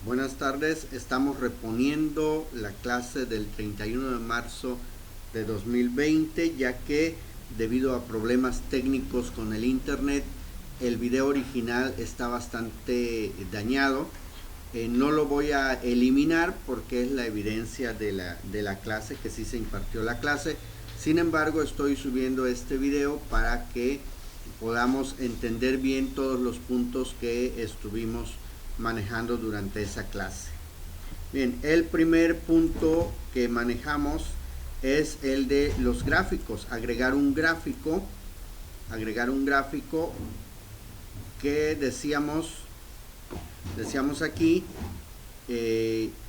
Buenas tardes, estamos reponiendo la clase del 31 de marzo de 2020, ya que debido a problemas técnicos con el internet, el video original está bastante dañado. No lo voy a eliminar porque es la evidencia de la clase, que sí se impartió la clase. Sin embargo, estoy subiendo este video para que podamos entender bien todos los puntos que estuvimos manejando durante esa clase. Bien, el primer punto que manejamos es el de los gráficos. Agregar un gráfico que decíamos aquí,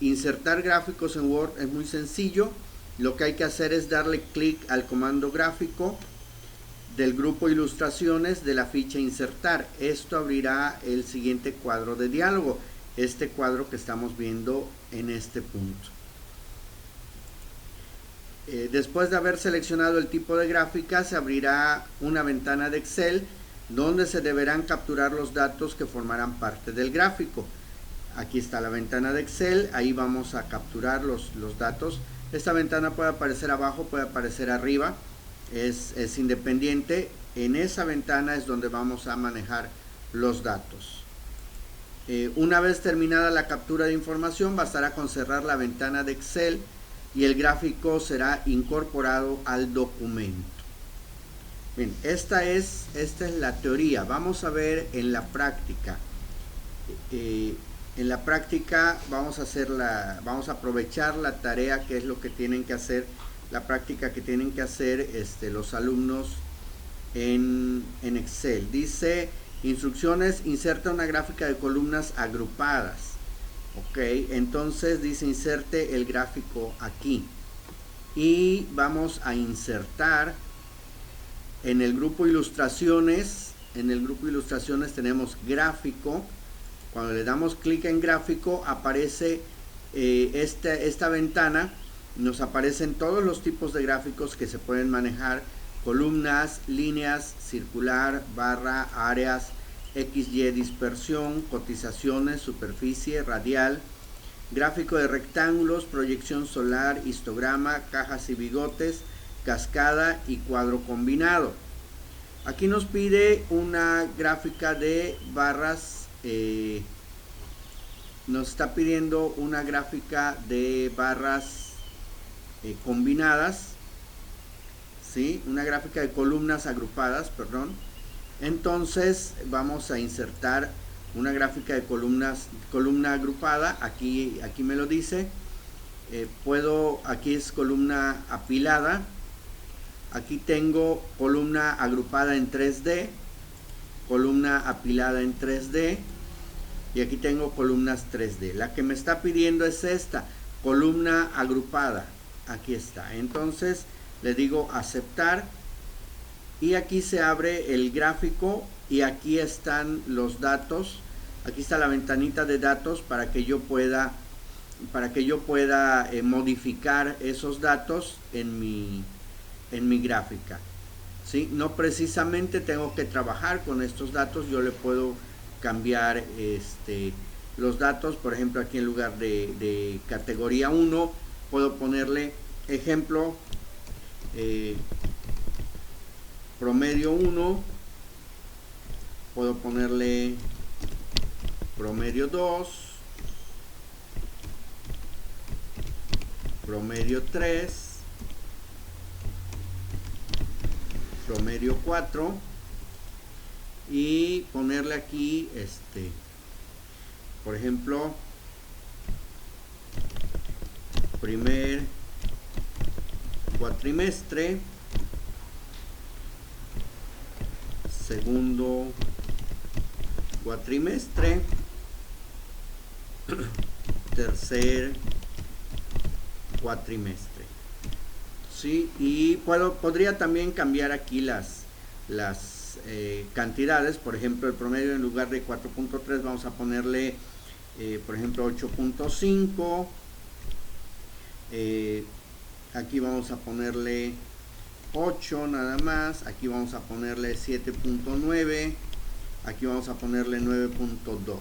insertar gráficos en Word es muy sencillo. Lo que hay que hacer es darle clic al comando gráfico del grupo ilustraciones de la ficha insertar. Esto abrirá el siguiente cuadro de diálogo, este cuadro que estamos viendo en este punto. Después de haber seleccionado el tipo de gráfica, se abrirá una ventana de Excel donde se deberán capturar los datos que formarán parte del gráfico. Aquí está la ventana de Excel, ahí vamos a capturar los datos. Esta ventana puede aparecer abajo, puede aparecer arriba, es independiente. En esa ventana es donde vamos a manejar los datos. Una vez terminada la captura de información, bastará con cerrar la ventana de Excel y el gráfico será incorporado al documento. Bien, esta es la teoría. Vamos a ver en la práctica. En la práctica vamos a aprovechar la tarea, que es lo que tienen que hacer, la práctica que tienen que hacer los alumnos en Excel. Dice: instrucciones, inserta una gráfica de columnas agrupadas. Ok, entonces dice inserte el gráfico aquí y vamos a insertar en el grupo ilustraciones. En el grupo ilustraciones tenemos gráfico. Cuando le damos clic en gráfico aparece esta ventana. Nos aparecen todos los tipos de gráficos que se pueden manejar: columnas, líneas, circular, barra, áreas, XY, dispersión, cotizaciones, superficie, radial, gráfico de rectángulos, proyección solar, histograma, cajas y bigotes, cascada y cuadro combinado. Aquí nos pide una gráfica de barras. Nos está pidiendo una gráfica de barras combinadas, ¿sí? Una gráfica de columnas agrupadas, perdón. Entonces vamos a insertar una gráfica de columna agrupada. Aquí me lo dice. Aquí es columna apilada. Aquí tengo columna agrupada en 3D, columna apilada en 3D, y aquí tengo columnas 3D. La que me está pidiendo es esta, columna agrupada. Aquí está. Entonces le digo aceptar y aquí se abre el gráfico y aquí están los datos. Aquí está la ventanita de datos para que yo pueda modificar esos datos en mi gráfica, ¿sí? No precisamente tengo que trabajar con estos datos. Yo le puedo cambiar los datos. Por ejemplo, aquí en lugar de categoría 1 puedo ponerle ejemplo promedio 1, puedo ponerle promedio 2, promedio 3, promedio 4 y ponerle aquí por ejemplo primer cuatrimestre, segundo cuatrimestre, tercer cuatrimestre, ¿sí? Y podría también cambiar aquí las cantidades. Por ejemplo, el promedio, en lugar de 4.3 vamos a ponerle por ejemplo 8.5. Aquí vamos a ponerle 8 nada más. Aquí vamos a ponerle 7.9. Aquí vamos a ponerle 9.2.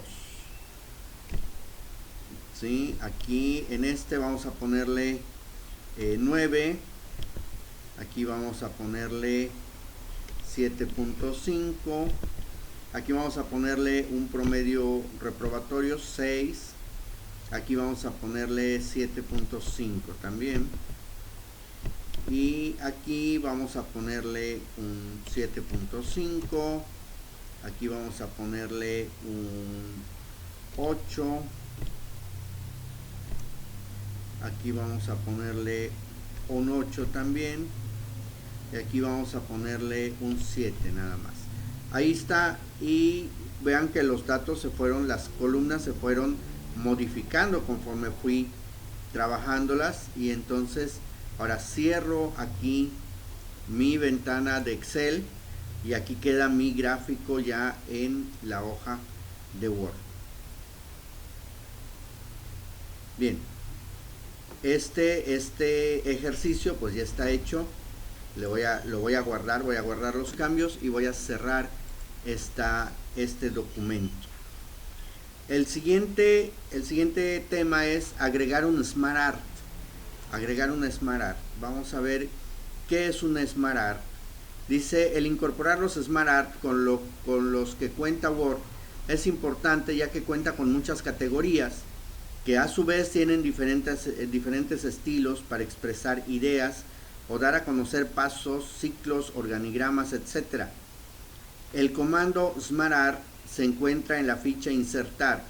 ¿sí? Aquí en este vamos a ponerle 9, aquí vamos a ponerle 7.5, aquí vamos a ponerle un promedio reprobatorio 6, aquí vamos a ponerle 7.5 también, y aquí vamos a ponerle un 7.5, aquí vamos a ponerle un 8, aquí vamos a ponerle un 8 también, y aquí vamos a ponerle un 7 nada más. Ahí está, y vean que los datos se fueron, las columnas se fueron modificando conforme fui trabajándolas, y entonces ahora cierro aquí mi ventana de Excel y aquí queda mi gráfico ya en la hoja de Word. Bien, este ejercicio pues ya está hecho. Lo voy a guardar los cambios y voy a cerrar este documento. El siguiente tema es agregar un Smart Art. Vamos a ver qué es un Smart Art. Dice, el incorporar los Smart Art con los que cuenta Word es importante, ya que cuenta con muchas categorías que a su vez tienen diferentes estilos para expresar ideas o dar a conocer pasos, ciclos, organigramas, etc. El comando Smart Art se encuentra en la ficha Insertar.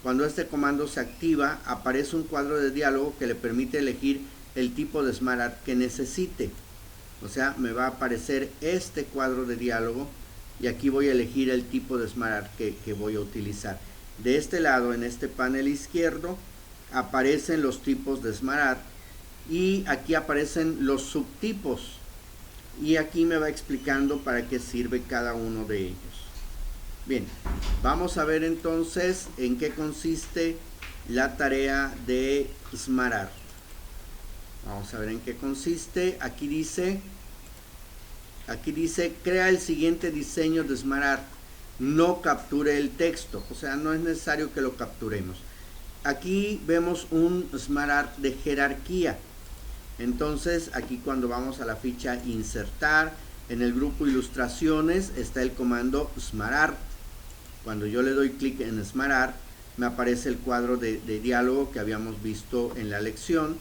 Cuando este comando se activa, aparece un cuadro de diálogo que le permite elegir el tipo de Smart Art que necesite. O sea, me va a aparecer este cuadro de diálogo y aquí voy a elegir el tipo de Smart Art que voy a utilizar. De este lado, en este panel izquierdo, aparecen los tipos de Smart Art y aquí aparecen los subtipos, y aquí me va explicando para qué sirve cada uno de ellos. Bien, vamos a ver entonces en qué consiste la tarea de Smart Art. Vamos a ver en qué consiste. Aquí dice crea el siguiente diseño de Smart Art. No capture el texto, o sea, no es necesario que lo capturemos. Aquí vemos un Smart Art de jerarquía. Entonces aquí cuando vamos a la ficha Insertar, en el grupo Ilustraciones está el comando Smart Art. Cuando yo le doy clic en Smart Art, me aparece el cuadro de diálogo que habíamos visto en la lección.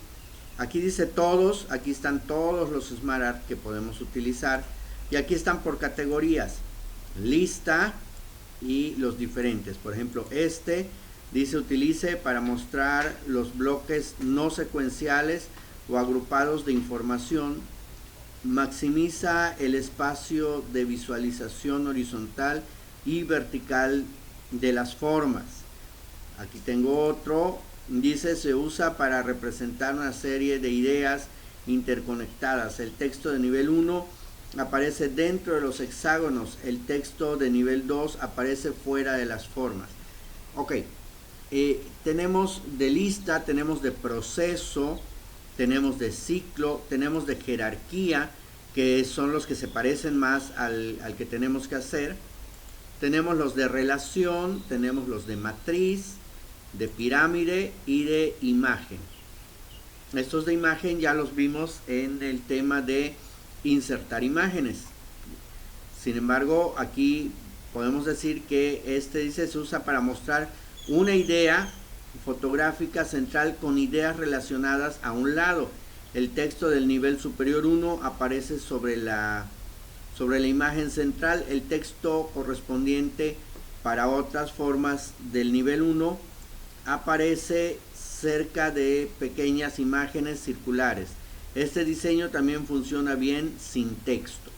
Aquí dice todos, aquí están todos los Smart Art que podemos utilizar, y aquí están por categorías, lista y los diferentes. Por ejemplo, este dice utilice para mostrar los bloques no secuenciales o agrupados de información, maximiza el espacio de visualización horizontal y vertical de las formas. Aquí tengo otro, dice se usa para representar una serie de ideas interconectadas. El texto de nivel 1 aparece dentro de los hexágonos, el texto de nivel 2 aparece fuera de las formas. Ok, tenemos de lista, tenemos de proceso, tenemos de ciclo, tenemos de jerarquía, que son los que se parecen más al que tenemos que hacer. Tenemos los de relación, tenemos los de matriz, de pirámide y de imagen. Estos de imagen ya los vimos en el tema de insertar imágenes. Sin embargo, aquí podemos decir que este dice se usa para mostrar una idea fotográfica central con ideas relacionadas a un lado. El texto del nivel superior 1 aparece sobre la imagen central. El texto correspondiente para otras formas del nivel 1 aparece cerca de pequeñas imágenes circulares. Este diseño también funciona bien sin texto.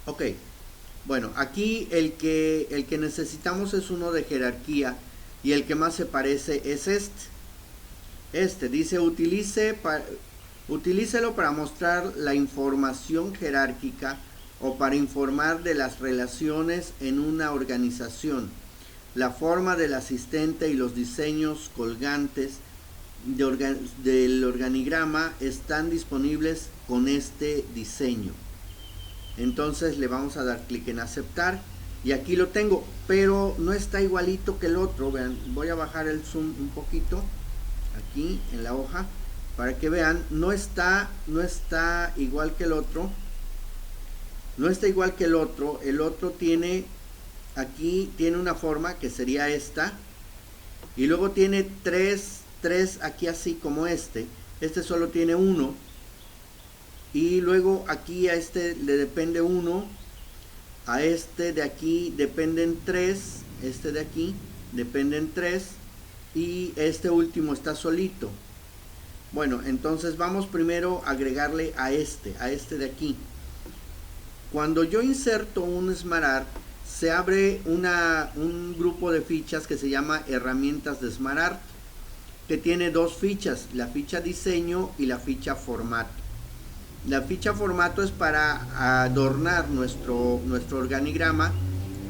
Ok, bueno, aquí el que necesitamos es uno de jerarquía, y el que más se parece es este dice utilícelo para mostrar la información jerárquica o para informar de las relaciones en una organización. La forma del asistente y los diseños colgantes del organigrama están disponibles con este diseño. Entonces le vamos a dar clic en aceptar y aquí lo tengo, pero no está igualito que el otro. Vean, voy a bajar el zoom un poquito aquí en la hoja para que vean. No está igual que el otro. No está igual que el otro. El otro tiene, aquí tiene una forma que sería esta, y luego tiene tres aquí así como este solo tiene uno, y luego aquí a este le depende uno, a este de aquí dependen tres, este de aquí dependen tres, y este último está solito. Bueno, entonces vamos primero a agregarle a este de aquí. Cuando yo inserto un SmartArt, se abre un grupo de fichas que se llama herramientas de SmartArt, que tiene dos fichas, la ficha diseño y la ficha formato. La ficha formato es para adornar nuestro organigrama,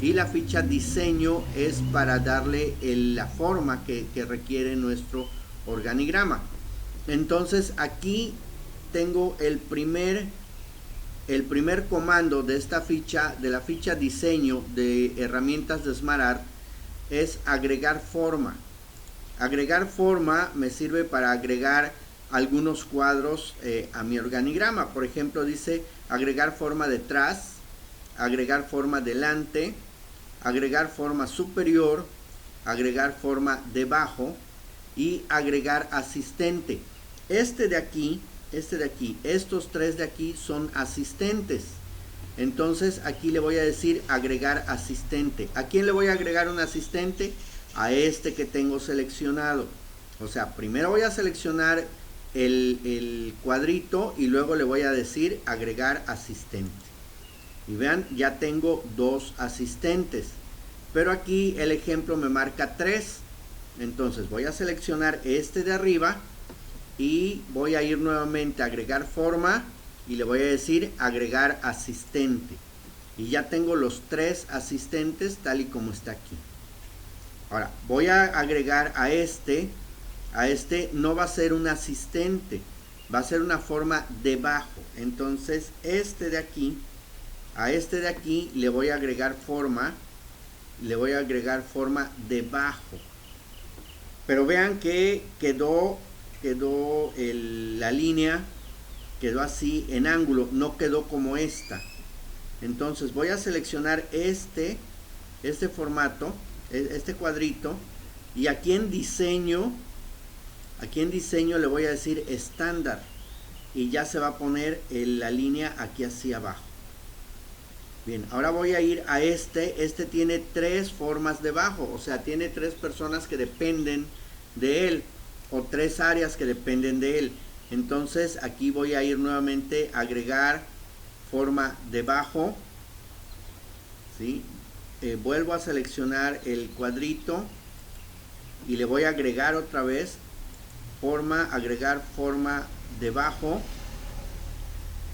y la ficha diseño es para darle la forma que requiere nuestro organigrama. Entonces aquí tengo el primer comando de esta ficha, de la ficha diseño de herramientas de SmartArt, es agregar forma. Agregar forma me sirve para agregar algunos cuadros a mi organigrama. Por ejemplo, dice agregar forma detrás, agregar forma delante, agregar forma superior, agregar forma debajo y agregar asistente. Este de aquí, estos tres de aquí son asistentes. Entonces aquí le voy a decir agregar asistente. ¿A quién le voy a agregar un asistente? A este que tengo seleccionado. O sea, primero voy a seleccionar el cuadrito y luego le voy a decir agregar asistente. Y vean, ya tengo dos asistentes, pero aquí el ejemplo me marca 3. Entonces voy a seleccionar este de arriba y voy a ir nuevamente a agregar forma y le voy a decir agregar asistente, y ya tengo los 3 asistentes tal y como está aquí. Ahora voy a agregar a este no va a ser un asistente, va a ser una forma debajo. Entonces este de aquí, a este de aquí le voy a agregar forma, debajo. Pero vean que quedó la línea, quedó así en ángulo, no quedó como esta. Entonces voy a seleccionar este formato, este cuadrito, y aquí en diseño le voy a decir estándar, y ya se va a poner la línea aquí hacia abajo. Bien, ahora voy a ir a este tiene 3 formas debajo, o sea, tiene 3 personas que dependen de él, o 3 áreas que dependen de él. Entonces aquí voy a ir nuevamente a agregar forma debajo, ¿sí? Vuelvo a seleccionar el cuadrito y le voy a agregar otra vez agregar forma debajo,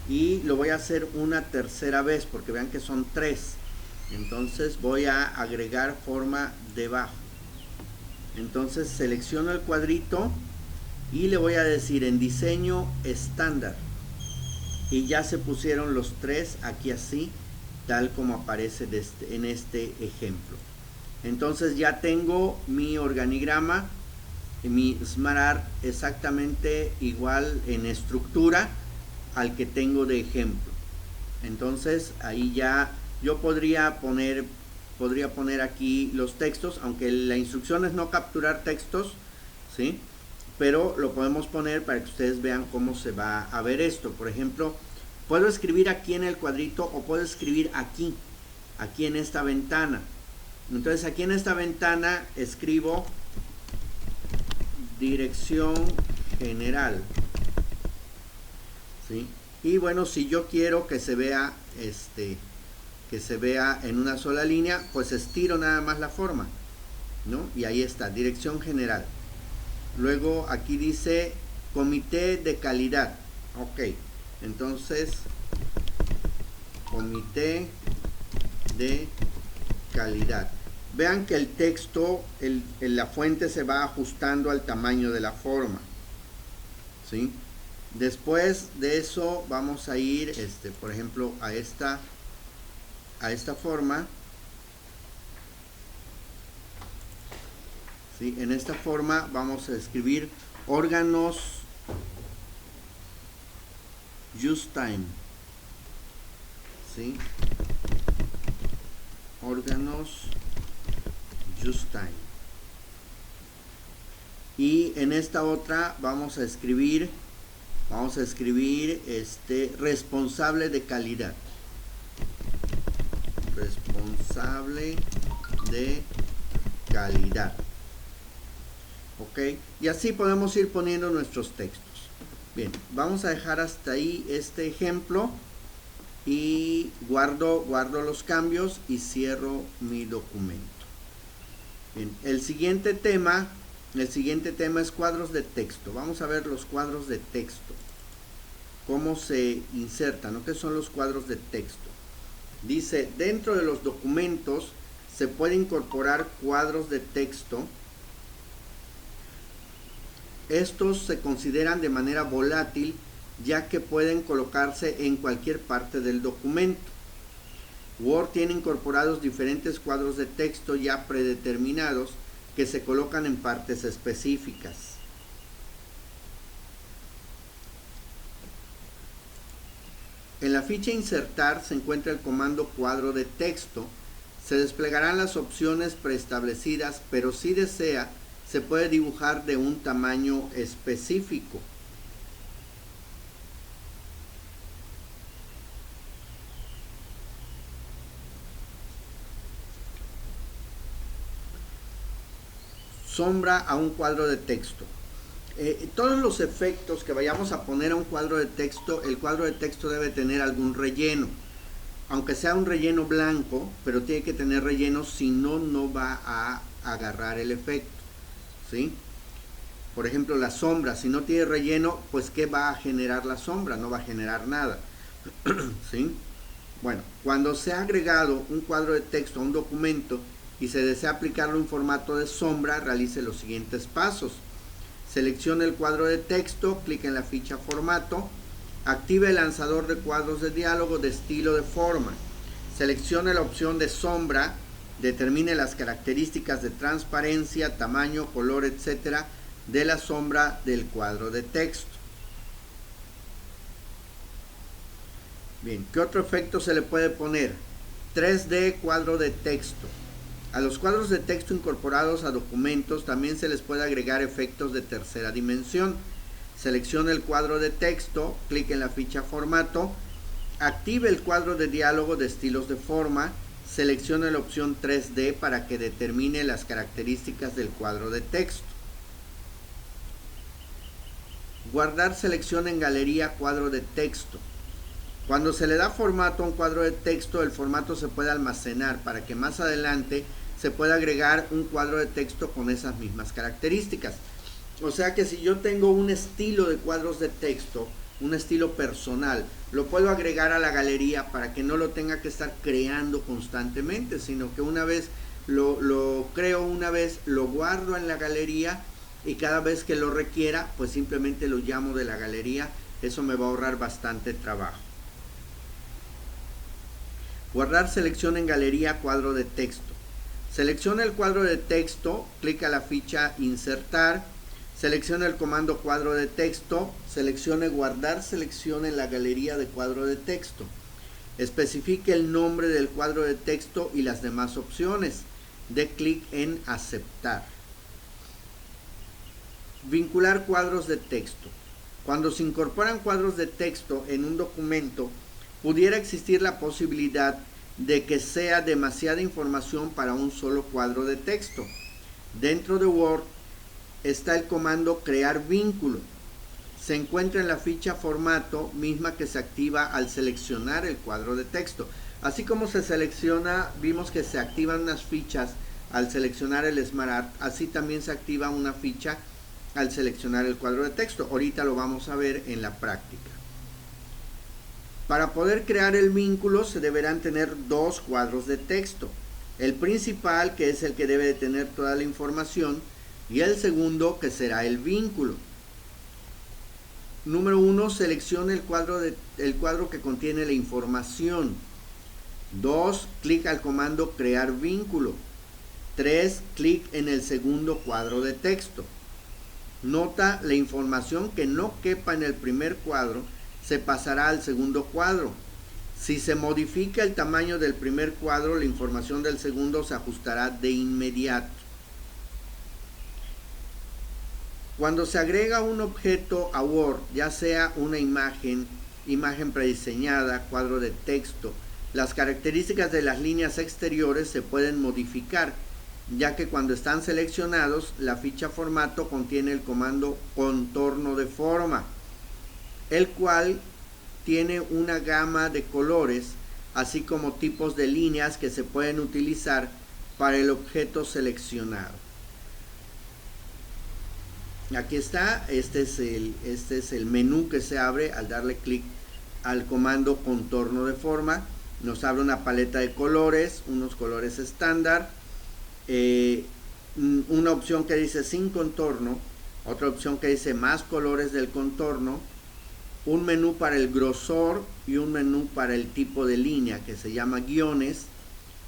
y lo voy a hacer una tercera vez porque vean que son 3. Entonces voy a agregar forma debajo. Entonces selecciono el cuadrito y le voy a decir en diseño estándar, y ya se pusieron los 3 aquí así, tal como aparece en este ejemplo. Entonces ya tengo mi organigrama, mi SmartArt exactamente igual en estructura al que tengo de ejemplo. Entonces ahí ya yo podría poner aquí los textos, aunque la instrucción es no capturar textos, ¿sí? Pero lo podemos poner para que ustedes vean cómo se va a ver esto. Por ejemplo, puedo escribir aquí en el cuadrito, o puedo escribir aquí en esta ventana. Entonces aquí en esta ventana escribo dirección general, ¿sí? Y bueno, si yo quiero que se vea en una sola línea, pues estiro nada más la forma, ¿no? Y ahí está, dirección general. Luego aquí dice comité de calidad. Ok, entonces comité de calidad. Vean que el texto, la fuente se va ajustando al tamaño de la forma, ¿sí? Después de eso vamos a ir, por ejemplo, a esta forma, ¿sí? En esta forma vamos a escribir órganos just time, ¿sí? Órganos just time. Y en esta otra vamos a escribir responsable de calidad. Responsable de calidad. Ok, y así podemos ir poniendo nuestros textos. Bien, vamos a dejar hasta ahí este ejemplo y guardo los cambios y cierro mi documento. Bien, el siguiente tema es cuadros de texto. Vamos a ver los cuadros de texto, cómo se insertan, ¿no? ¿Qué son los cuadros de texto? Dice, dentro de los documentos se puede incorporar cuadros de texto. Estos se consideran de manera volátil, ya que pueden colocarse en cualquier parte del documento. Word tiene incorporados diferentes cuadros de texto ya predeterminados que se colocan en partes específicas. En la ficha Insertar se encuentra el comando cuadro de texto. Se desplegarán las opciones preestablecidas, pero si desea, se puede dibujar de un tamaño específico. Sombra a un cuadro de texto. Todos los efectos que vayamos a poner a un cuadro de texto, el cuadro de texto debe tener algún relleno. Aunque sea un relleno blanco, pero tiene que tener relleno, si no, no va a agarrar el efecto, ¿sí? Por ejemplo, la sombra, si no tiene relleno, pues ¿qué va a generar la sombra? No va a generar nada, ¿sí? Bueno, cuando se ha agregado un cuadro de texto a un documento y se desea aplicarlo en formato de sombra, realice los siguientes pasos. Seleccione el cuadro de texto, clic en la ficha formato, active el lanzador de cuadros de diálogo de estilo de forma, seleccione la opción de sombra, determine las características de transparencia, tamaño, color, etcétera, de la sombra del cuadro de texto. Bien, ¿qué otro efecto se le puede poner? 3D cuadro de texto. A los cuadros de texto incorporados a documentos también se les puede agregar efectos de tercera dimensión. Seleccione el cuadro de texto, clic en la ficha formato, active el cuadro de diálogo de estilos de forma, seleccione la opción 3D para que determine las características del cuadro de texto. Guardar selección en galería cuadro de texto. Cuando se le da formato a un cuadro de texto, el formato se puede almacenar para que más adelante se pueda agregar un cuadro de texto con esas mismas características. O sea que si yo tengo un estilo de cuadros de texto, un estilo personal, lo puedo agregar a la galería para que no lo tenga que estar creando constantemente, sino que una vez lo creo, una vez lo guardo en la galería y cada vez que lo requiera, pues simplemente lo llamo de la galería. Eso me va a ahorrar bastante trabajo. Guardar selección en galería cuadro de texto. Selecciona el cuadro de texto, clica la ficha Insertar, selecciona el comando cuadro de texto, seleccione guardar selección en la galería de cuadro de texto. Especifique el nombre del cuadro de texto y las demás opciones. Dé clic en aceptar. Vincular cuadros de texto. Cuando se incorporan cuadros de texto en un documento, pudiera existir la posibilidad de que sea demasiada información para un solo cuadro de texto. Dentro de Word está el comando crear vínculo. Se encuentra en la ficha formato, misma que se activa al seleccionar el cuadro de texto. Así como se selecciona, vimos que se activan unas fichas al seleccionar el Smart Art, así también se activa una ficha al seleccionar el cuadro de texto. Ahorita lo vamos a ver en la práctica. Para poder crear el vínculo se deberán tener dos cuadros de texto. El principal, que es el que debe de tener toda la información, y el segundo, que será el vínculo. Número 1, seleccione el cuadro que contiene la información. 2, clic al comando crear vínculo. 3. Clic en el segundo cuadro de texto. Nota, la información que no quepa en el primer cuadro se pasará al segundo cuadro. Si se modifica el tamaño del primer cuadro, la información del segundo se ajustará de inmediato. Cuando se agrega un objeto a Word, ya sea una imagen prediseñada, cuadro de texto, las características de las líneas exteriores se pueden modificar, ya que cuando están seleccionados, la ficha formato contiene el comando contorno de forma, el cual tiene una gama de colores, así como tipos de líneas que se pueden utilizar para el objeto seleccionado. Aquí está, este es el menú que se abre al darle clic al comando contorno de forma. Nos abre una paleta de colores, unos colores estándar, una opción que dice sin contorno, otra opción que dice más colores del contorno, un menú para el grosor y un menú para el tipo de línea que se llama guiones,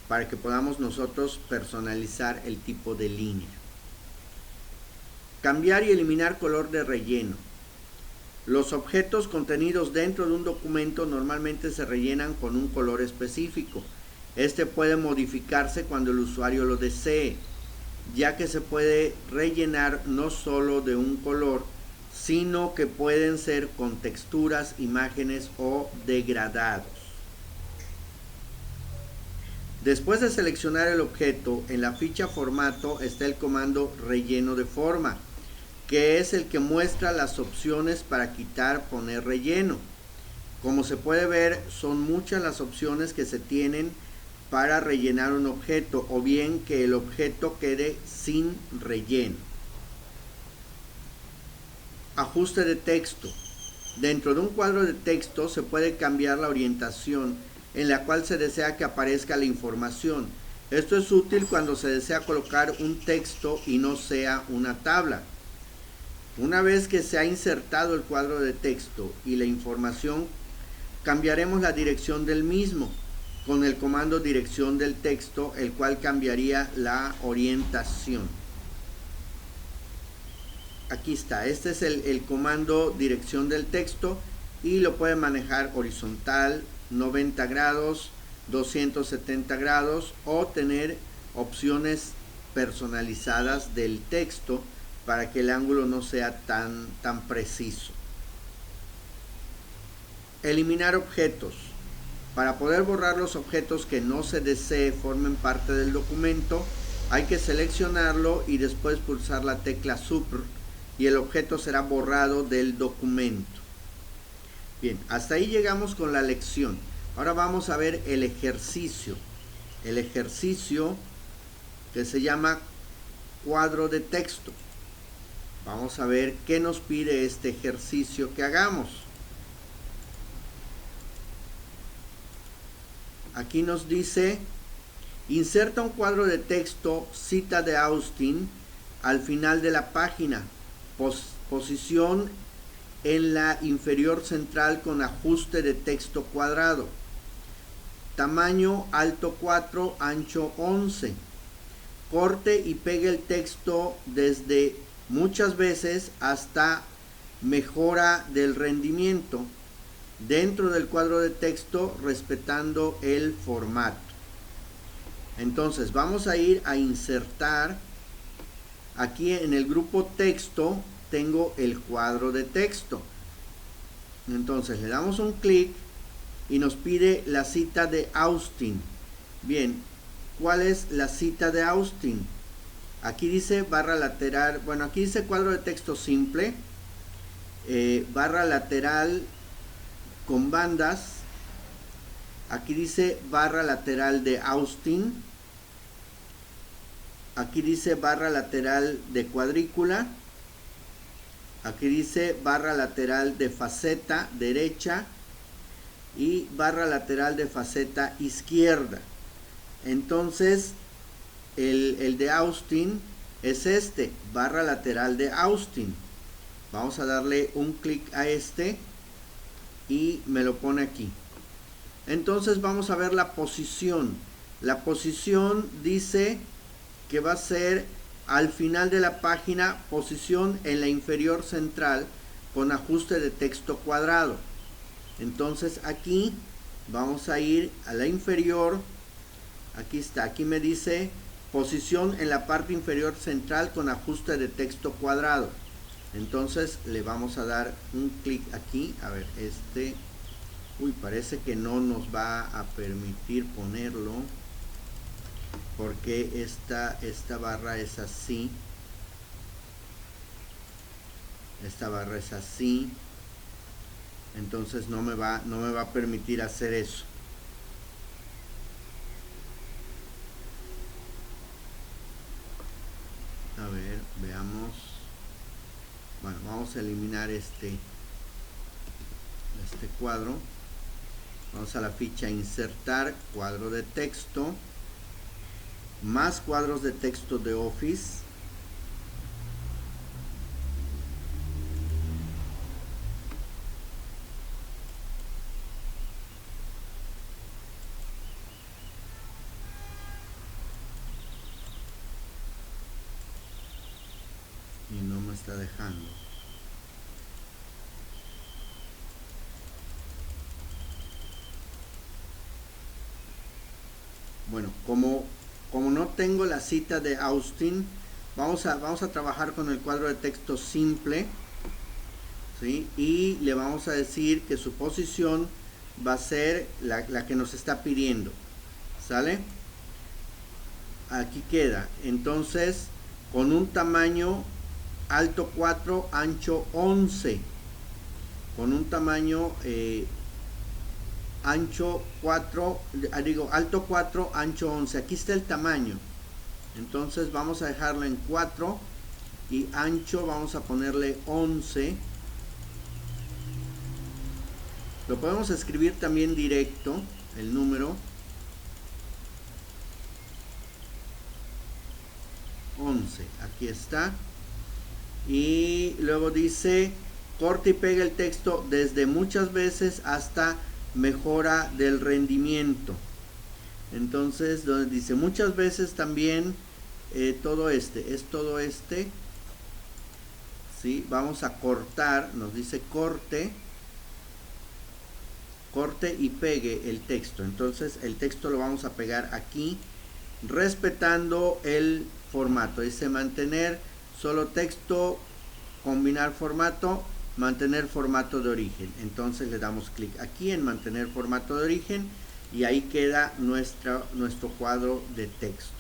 para que podamos nosotros personalizar el tipo de línea. Cambiar y eliminar color de relleno. Los objetos contenidos dentro de un documento normalmente se rellenan con un color específico. Este puede modificarse cuando el usuario lo desee, ya que se puede rellenar no solo de un color, sino que pueden ser con texturas, imágenes o degradados. Después de seleccionar el objeto, en la ficha formato está el comando relleno de forma, que es el que muestra las opciones para quitar, poner relleno. Como se puede ver, son muchas las opciones que se tienen para rellenar un objeto, o bien que el objeto quede sin relleno. Ajuste de texto. Dentro de un cuadro de texto se puede cambiar la orientación en la cual se desea que aparezca la información. Esto es útil cuando se desea colocar un texto y no sea una tabla. Una vez que se ha insertado el cuadro de texto y la información, cambiaremos la dirección del mismo con el comando dirección del texto, el cual cambiaría la orientación. Aquí está, este es el comando dirección del texto y lo puede manejar horizontal, 90 grados, 270 grados o tener opciones personalizadas del texto para que el ángulo no sea tan preciso. Eliminar objetos. Para poder borrar los objetos que no se desee formen parte del documento, hay que seleccionarlo y después pulsar la tecla Supr y el objeto será borrado del documento. Bien, hasta ahí llegamos con la lección. Ahora vamos a ver el ejercicio. El ejercicio que se llama cuadro de texto. Vamos a ver qué nos pide este ejercicio que hagamos. Aquí nos dice, inserta un cuadro de texto, cita de Austin, al final de la página. Posición en la inferior central con ajuste de texto cuadrado. Tamaño alto 4, ancho 11. Corte y pegue el texto desde muchas veces hasta mejora del rendimiento dentro del cuadro de texto respetando el formato. Entonces vamos a ir a insertar. Aquí en el grupo texto tengo el cuadro de texto. Entonces le damos un clic y nos pide la cita de Austin. Bien, ¿cuál es la cita de Austin? Aquí dice barra lateral, bueno, aquí dice cuadro de texto simple, barra lateral con bandas. Aquí dice barra lateral de Austin. Aquí dice barra lateral de cuadrícula. Aquí dice barra lateral de faceta derecha y barra lateral de faceta izquierda. Entonces el de Austin es este, barra lateral de Austin. Vamos a darle un clic a este y me lo pone aquí. Entonces vamos a ver la posición. La posición dice que va a ser al final de la página, posición en la inferior central con ajuste de texto cuadrado. Entonces aquí vamos a ir a la inferior, aquí está, aquí me dice posición en la parte inferior central con ajuste de texto cuadrado. Entonces le vamos a dar un clic aquí, a ver, parece que no nos va a permitir ponerlo, porque esta barra es así, esta barra es así, entonces no me va a permitir hacer eso. A ver, veamos. Bueno, vamos a eliminar este cuadro. Vamos a la ficha insertar cuadro de texto, más cuadros de texto de Office. Y no me está dejando. Bueno, como no tengo la cita de Austin, vamos a trabajar con el cuadro de texto simple, ¿sí? Y le vamos a decir que su posición va a ser la que nos está pidiendo, ¿sale? Aquí queda, entonces, con un tamaño alto 4, ancho 11, con un tamaño ancho 4, alto 4, ancho 11. Aquí está el tamaño. Entonces vamos a dejarlo en 4 y ancho vamos a ponerle 11. Lo podemos escribir también directo, el número 11. Aquí está. Y luego dice, corta y pega el texto desde muchas veces hasta mejora del rendimiento. Entonces, donde dice muchas veces también todo es todo este, ¿sí? Vamos a cortar, nos dice corte y pegue el texto. Entonces el texto lo vamos a pegar aquí, respetando el formato. Dice mantener solo texto, combinar formato, mantener formato de origen. Entonces le damos clic aquí en mantener formato de origen y ahí queda nuestro cuadro de texto.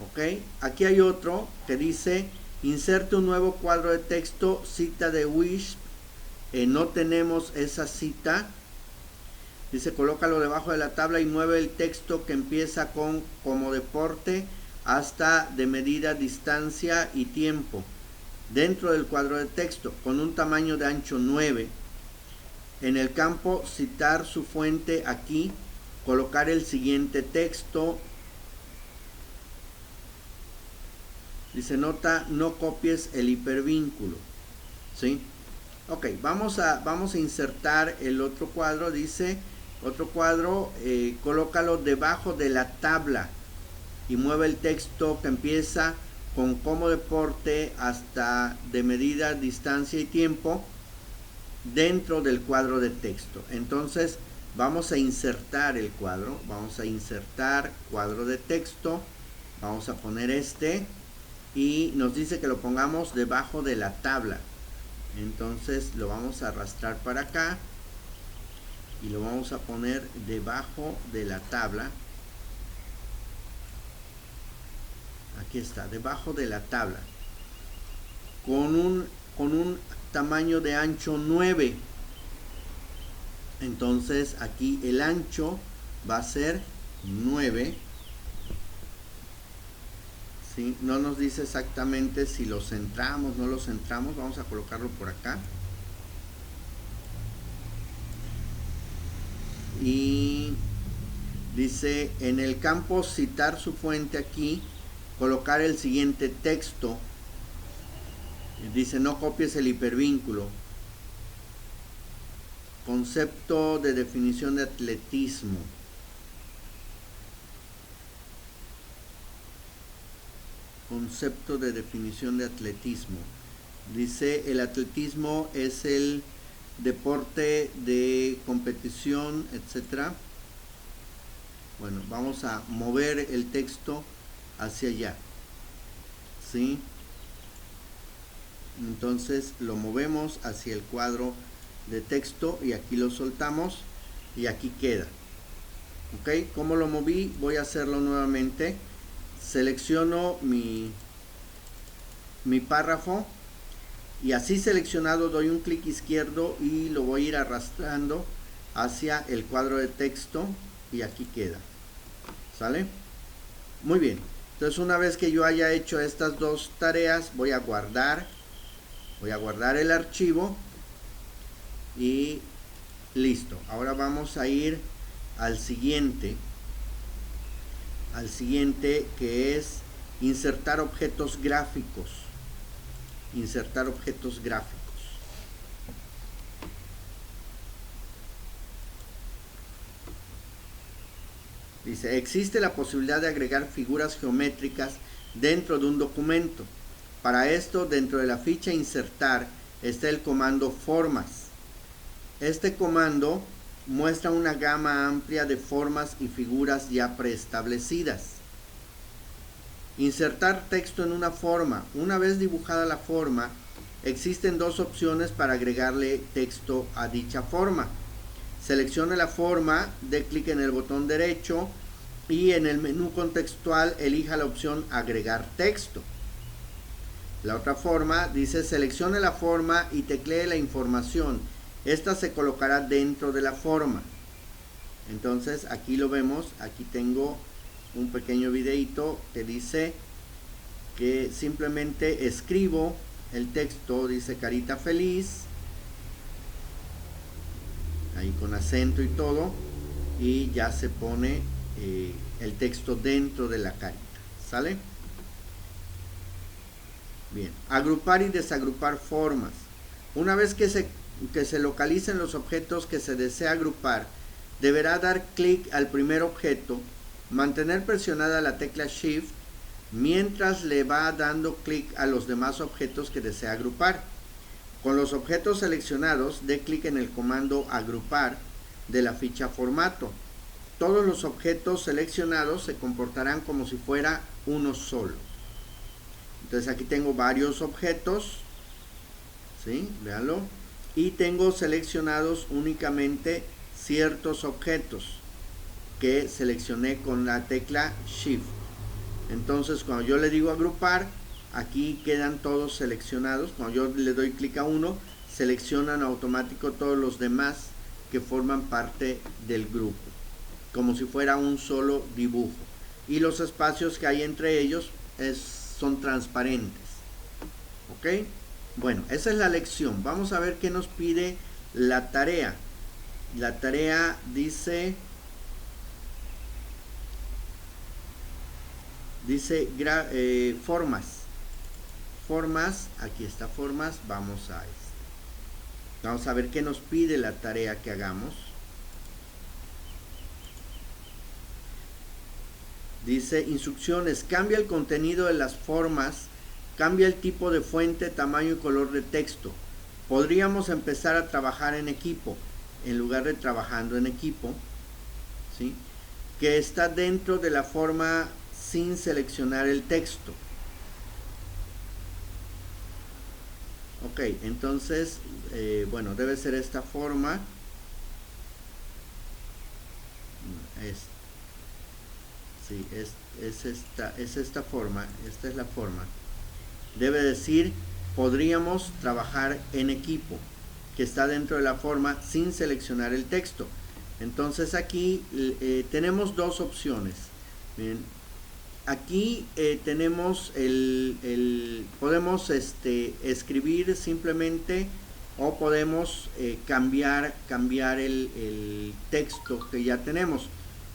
Ok, aquí hay otro que dice inserte un nuevo cuadro de texto, cita de Wisp. No tenemos esa cita. Dice colócalo debajo de la tabla y mueve el texto que empieza con como deporte hasta de medida, distancia y tiempo dentro del cuadro de texto con un tamaño de ancho 9. En el campo citar su fuente, aquí colocar el siguiente texto. Dice nota, no copies el hipervínculo, ¿sí? Ok, vamos a insertar el otro cuadro. Dice otro cuadro, colócalo debajo de la tabla y mueve el texto que empieza con como deporte hasta de medida, distancia y tiempo dentro del cuadro de texto. Entonces vamos a insertar el cuadro, vamos a insertar cuadro de texto, vamos a poner y nos dice que lo pongamos debajo de la tabla. Entonces lo vamos a arrastrar para acá y lo vamos a poner debajo de la tabla. Aquí está, debajo de la tabla, con un tamaño de ancho 9. Entonces aquí el ancho va a ser 9, ¿sí? No nos dice exactamente si lo centramos, no lo centramos. Vamos a colocarlo por acá y dice en el campo citar su fuente, aquí colocar el siguiente texto. Dice no copies el hipervínculo, concepto de definición de atletismo. concepto de definición de atletismo. Dice, el atletismo es el deporte de competición, etcétera. Bueno, vamos a mover el texto hacia allá, ¿sí? Entonces lo movemos hacia el cuadro de texto y aquí lo soltamos y aquí queda. ¿Ok? ¿Cómo lo moví? Voy a hacerlo nuevamente. Selecciono mi párrafo y así seleccionado doy un clic izquierdo y lo voy a ir arrastrando hacia el cuadro de texto y aquí queda. ¿Sale? Muy bien. Entonces una vez que yo haya hecho estas dos tareas, voy a guardar el archivo y listo. Ahora vamos a ir al siguiente que es insertar objetos gráficos. Dice, existe la posibilidad de agregar figuras geométricas dentro de un documento. Para esto, dentro de la ficha insertar está el comando formas. Este comando muestra una gama amplia de formas y figuras ya preestablecidas. Insertar texto en una forma. Una vez dibujada la forma, existen dos opciones para agregarle texto a dicha forma. Seleccione la forma, dé clic en el botón derecho y en el menú contextual elija la opción agregar texto. La otra forma dice seleccione la forma y teclee la información. Esta se colocará dentro de la forma. Entonces aquí lo vemos, aquí tengo un pequeño videito que dice que simplemente escribo el texto, dice carita feliz, ahí con acento y todo, y ya se pone el texto dentro de la carita. ¿Sale? Bien, agrupar y desagrupar formas. Una vez que se localicen los objetos que se desea agrupar, deberá dar clic al primer objeto, mantener presionada la tecla Shift mientras le va dando clic a los demás objetos que desea agrupar. Con los objetos seleccionados, dé clic en el comando agrupar de la ficha formato. Todos los objetos seleccionados se comportarán como si fuera uno solo. Entonces aquí tengo varios objetos, ¿sí? Véanlo. Y tengo seleccionados únicamente ciertos objetos que seleccioné con la tecla Shift. Entonces cuando yo le digo agrupar, aquí quedan todos seleccionados. Cuando yo le doy clic a uno, seleccionan automático todos los demás que forman parte del grupo, como si fuera un solo dibujo. Y los espacios que hay entre ellos son transparentes. ¿Ok? Bueno, esa es la lección. Vamos a ver qué nos pide la tarea. La tarea dice formas. Formas, aquí está formas. Vamos a ver qué nos pide la tarea que hagamos. Dice instrucciones, cambia el contenido de las formas, cambia el tipo de fuente, tamaño y color de texto. Podríamos empezar a trabajar en equipo, en lugar de trabajando en equipo, ¿sí? Que está dentro de la forma sin seleccionar el texto. Ok, entonces, bueno, debe ser esta forma. Sí, es esta forma, esta es la forma. Debe decir, podríamos trabajar en equipo, que está dentro de la forma sin seleccionar el texto. Entonces aquí tenemos dos opciones. Bien, aquí tenemos podemos escribir simplemente o podemos cambiar el texto que ya tenemos.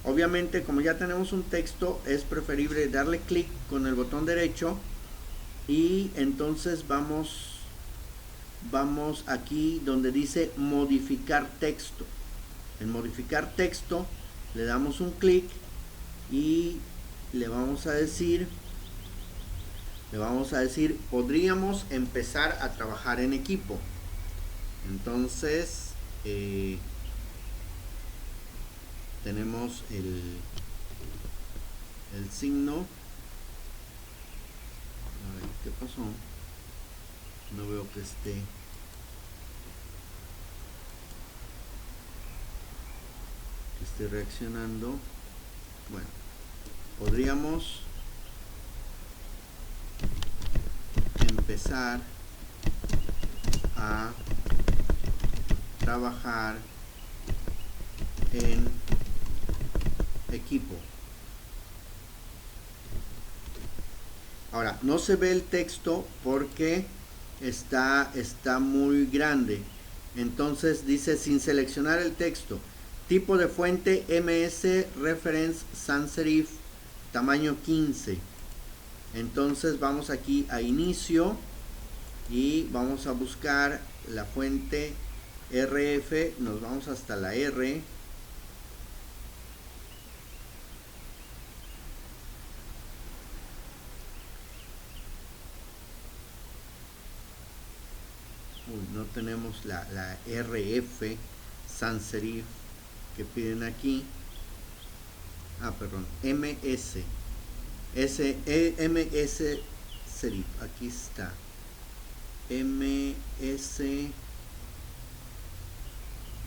Obviamente, como ya tenemos un texto, es preferible darle clic con el botón derecho y entonces vamos aquí donde dice modificar texto. En modificar texto le damos un clic y le vamos a decir le vamos a decir, podríamos empezar a trabajar en equipo. Entonces, tenemos el signo. A ver, ¿qué pasó? No veo que esté. Reaccionando. Bueno, podríamos empezar a trabajar en equipo. Ahora, no se ve el texto porque está muy grande. Entonces dice, sin seleccionar el texto, tipo de fuente MS Reference Sans Serif, tamaño 15. Entonces vamos aquí a inicio y vamos a buscar la fuente RF, nos vamos hasta la R. No tenemos la RF Sans Serif que piden aquí. Perdón, MS Serif, aquí está. MS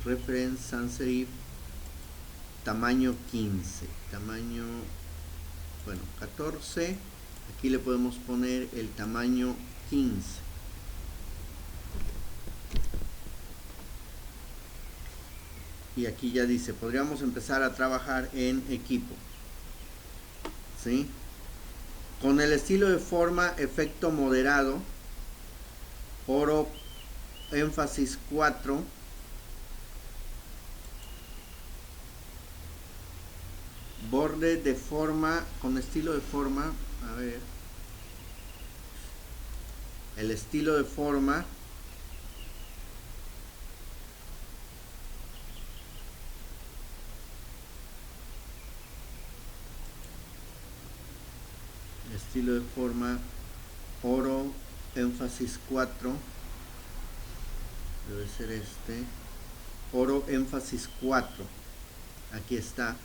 Reference Sans Serif, tamaño 15, tamaño, bueno, 14. Aquí le podemos poner el tamaño 15. Y aquí ya dice, podríamos empezar a trabajar en equipo. ¿Sí? Con el estilo de forma, efecto moderado, oro, énfasis 4. Borde de forma, con estilo de forma, a ver. El estilo de forma. Estilo de forma, oro, énfasis 4. Debe ser este. Oro, énfasis 4. Aquí está.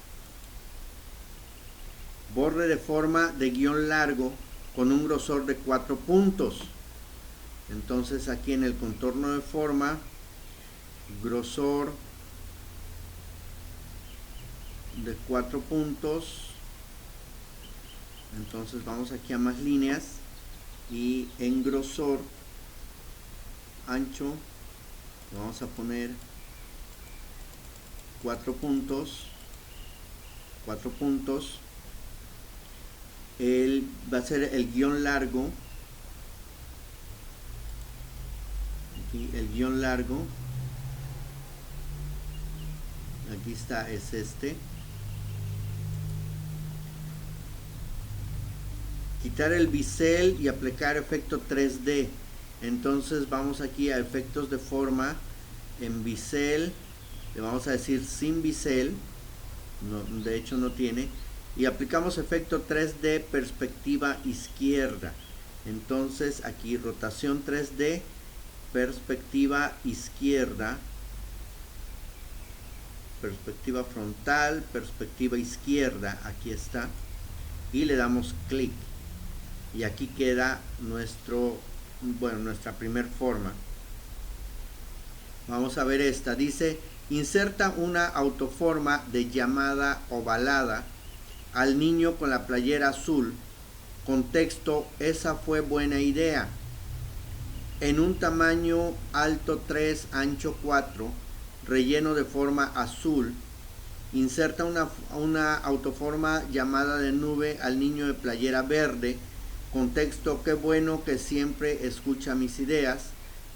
Borde de forma de guión largo con un grosor de 4 puntos. Entonces aquí en el contorno de forma, grosor de 4 puntos. Entonces vamos aquí a más líneas y en grosor ancho vamos a poner 4 puntos. 4 puntos. Va a ser el guión largo. Aquí el guión largo. Aquí está, es este. Quitar el bisel y aplicar efecto 3D. Entonces vamos aquí a efectos de forma. En bisel le vamos a decir sin bisel. No, de hecho no tiene. Y aplicamos efecto 3D, perspectiva izquierda. Entonces aquí rotación 3D, perspectiva izquierda, perspectiva frontal, perspectiva izquierda, aquí está. Y le damos clic. Y aquí queda nuestra primer forma. Vamos a ver esta. Dice, inserta una autoforma de llamada ovalada al niño con la playera azul. Contexto, esa fue buena idea. En un tamaño alto 3, ancho 4, relleno de forma azul. Inserta una autoforma llamada de nube al niño de playera verde. Contexto, qué bueno que siempre escucha mis ideas.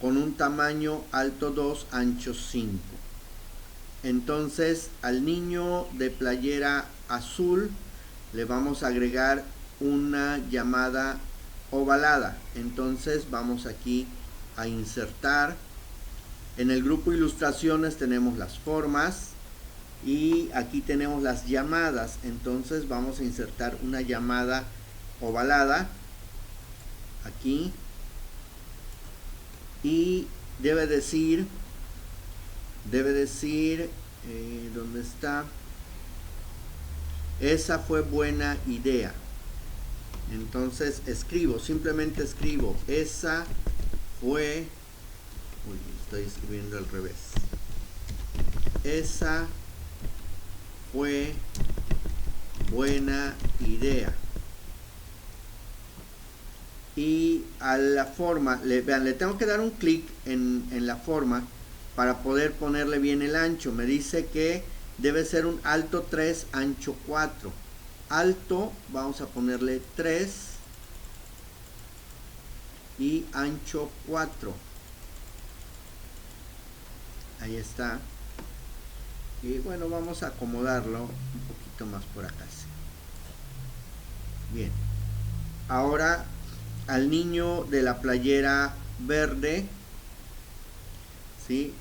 Con un tamaño alto 2, ancho 5. Entonces al niño de playera azul le vamos a agregar una llamada ovalada. Entonces vamos aquí a insertar. En el grupo ilustraciones tenemos las formas y aquí tenemos las llamadas. Entonces vamos a insertar una llamada ovalada. aquí y debe decir, ¿dónde está? Esa fue buena idea. Entonces simplemente escribo, esa fue, uy, estoy escribiendo al revés, esa fue buena idea. Y a la forma, vean, le tengo que dar un clic en la forma para poder ponerle bien el ancho. Me dice que debe ser un alto 3, ancho 4. Alto, vamos a ponerle 3 y ancho 4. Ahí está. Y bueno, vamos a acomodarlo un poquito más por acá. Bien. Ahora al niño de la playera verde, ¿sí?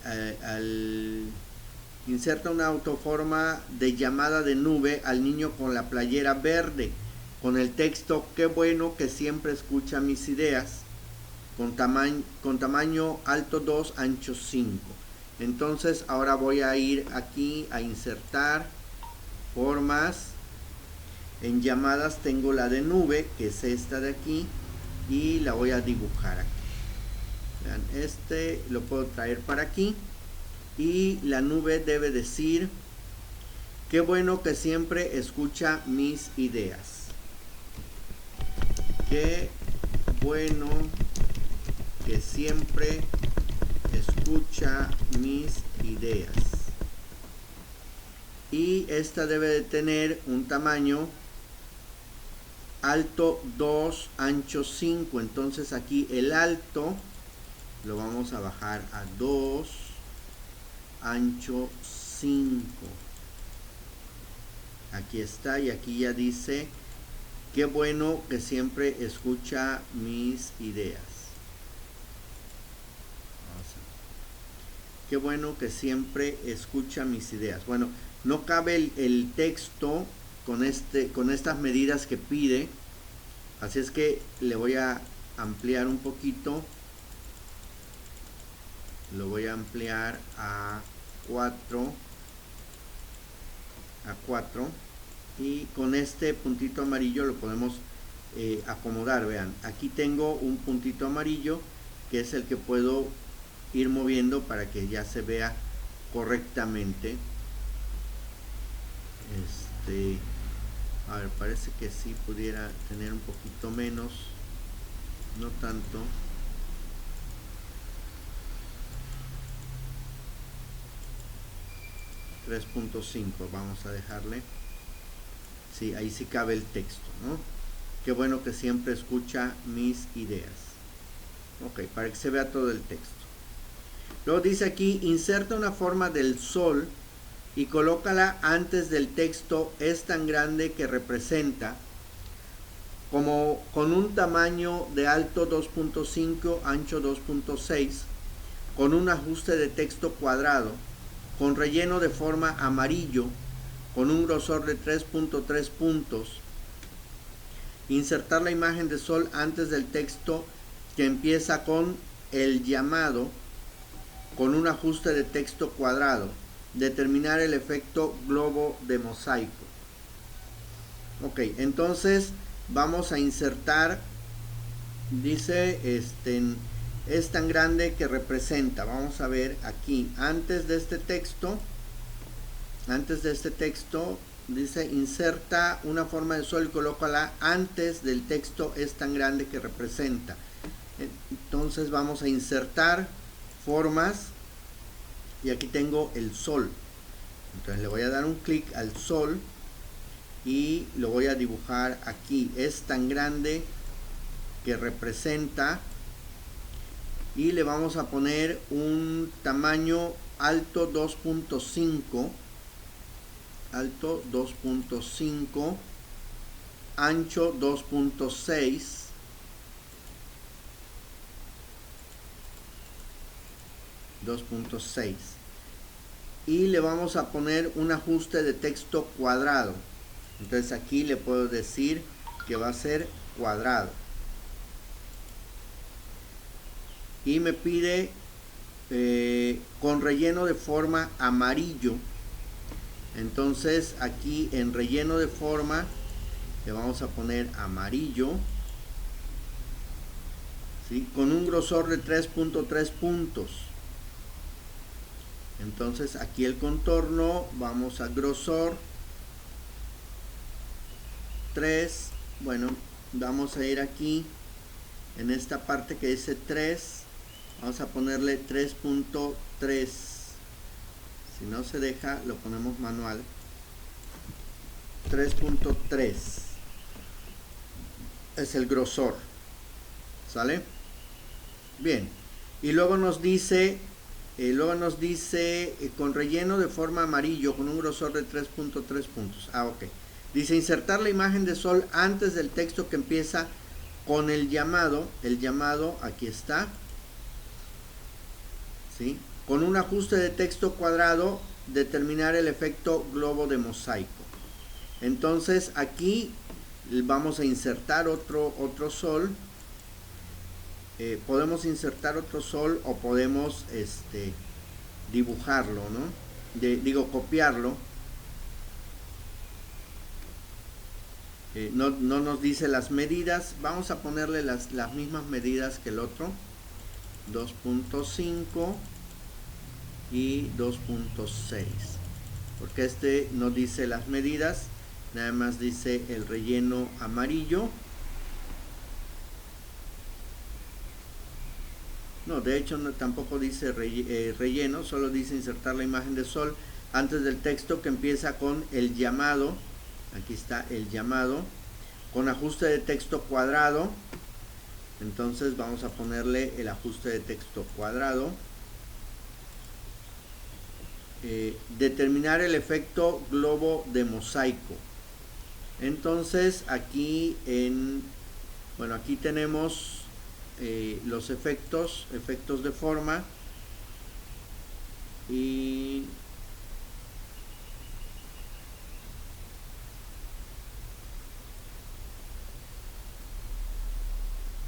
Inserta una autoforma de llamada de nube al niño con la playera verde, con el texto, qué bueno que siempre escucha mis ideas, con tamaño alto 2, ancho 5. Entonces ahora voy a ir aquí a insertar formas. En llamadas tengo la de nube, que es esta de aquí, y la voy a dibujar aquí. Vean, este lo puedo traer para aquí y la nube debe decir, qué bueno que siempre escucha mis ideas. Qué bueno que siempre escucha mis ideas. Y esta debe de tener un tamaño alto 2, ancho 5. Entonces aquí el alto lo vamos a bajar a 2, ancho 5. Aquí está, y aquí ya dice, qué bueno que siempre escucha mis ideas. Qué bueno que siempre escucha mis ideas. Bueno, no cabe el texto con estas medidas que pide, así es que le voy a ampliar un poquito, lo voy a ampliar a 4, y con este puntito amarillo lo podemos acomodar. Vean, aquí tengo un puntito amarillo que es el que puedo ir moviendo para que ya se vea correctamente. A ver, parece que sí pudiera tener un poquito menos, no tanto. .5 vamos a dejarle. Sí, ahí sí cabe el texto, ¿no? Qué bueno que siempre escucha mis ideas. Ok, para que se vea todo el texto. Luego dice aquí, inserta una forma del sol y colócala antes del texto, es tan grande que representa, como con un tamaño de alto 2.5, ancho 2.6, con un ajuste de texto cuadrado, con relleno de forma amarillo, con un grosor de 3.3 puntos. Insertar la imagen de sol antes del texto que empieza con el llamado, con un ajuste de texto cuadrado. Determinar el efecto globo de mosaico. Ok, entonces vamos a insertar, dice, es tan grande que representa. Vamos a ver aquí, antes de este texto dice, inserta una forma de sol y colócala antes del texto, es tan grande que representa. Entonces vamos a insertar formas. Y aquí tengo el sol. Entonces le voy a dar un clic al sol y lo voy a dibujar aquí. Es tan grande que representa, y le vamos a poner un tamaño alto 2.5, alto 2.5, ancho 2.6, y le vamos a poner un ajuste de texto cuadrado. Entonces aquí le puedo decir que va a ser cuadrado. y me pide con relleno de forma amarillo. Entonces aquí en relleno de forma le vamos a poner amarillo, ¿sí? Con un grosor de 3.3 puntos. Entonces aquí el contorno, vamos a grosor 3, bueno, vamos a ir aquí en esta parte que dice 3, vamos a ponerle 3.3. Si no se deja, lo ponemos manual. 3.3 es el grosor, ¿sale? Bien, y luego nos dice con relleno de forma amarillo con un grosor de 3.3 puntos. Ok. Dice insertar la imagen de sol antes del texto que empieza con el llamado. El llamado, aquí está, ¿sí? Con un ajuste de texto cuadrado, determinar el efecto globo de mosaico. Entonces aquí vamos a insertar otro sol. Podemos insertar otro sol o podemos dibujarlo, ¿no? Copiarlo. No nos dice las medidas. Vamos a ponerle las mismas medidas que el otro. 2.5 y 2.6. Porque este no dice las medidas. Nada más dice el relleno amarillo. No, de hecho tampoco dice relleno, solo dice insertar la imagen de sol antes del texto que empieza con el llamado. Aquí está el llamado, con ajuste de texto cuadrado. Entonces vamos a ponerle el ajuste de texto cuadrado. Determinar el efecto globo de mosaico. Entonces aquí aquí tenemos los efectos de forma y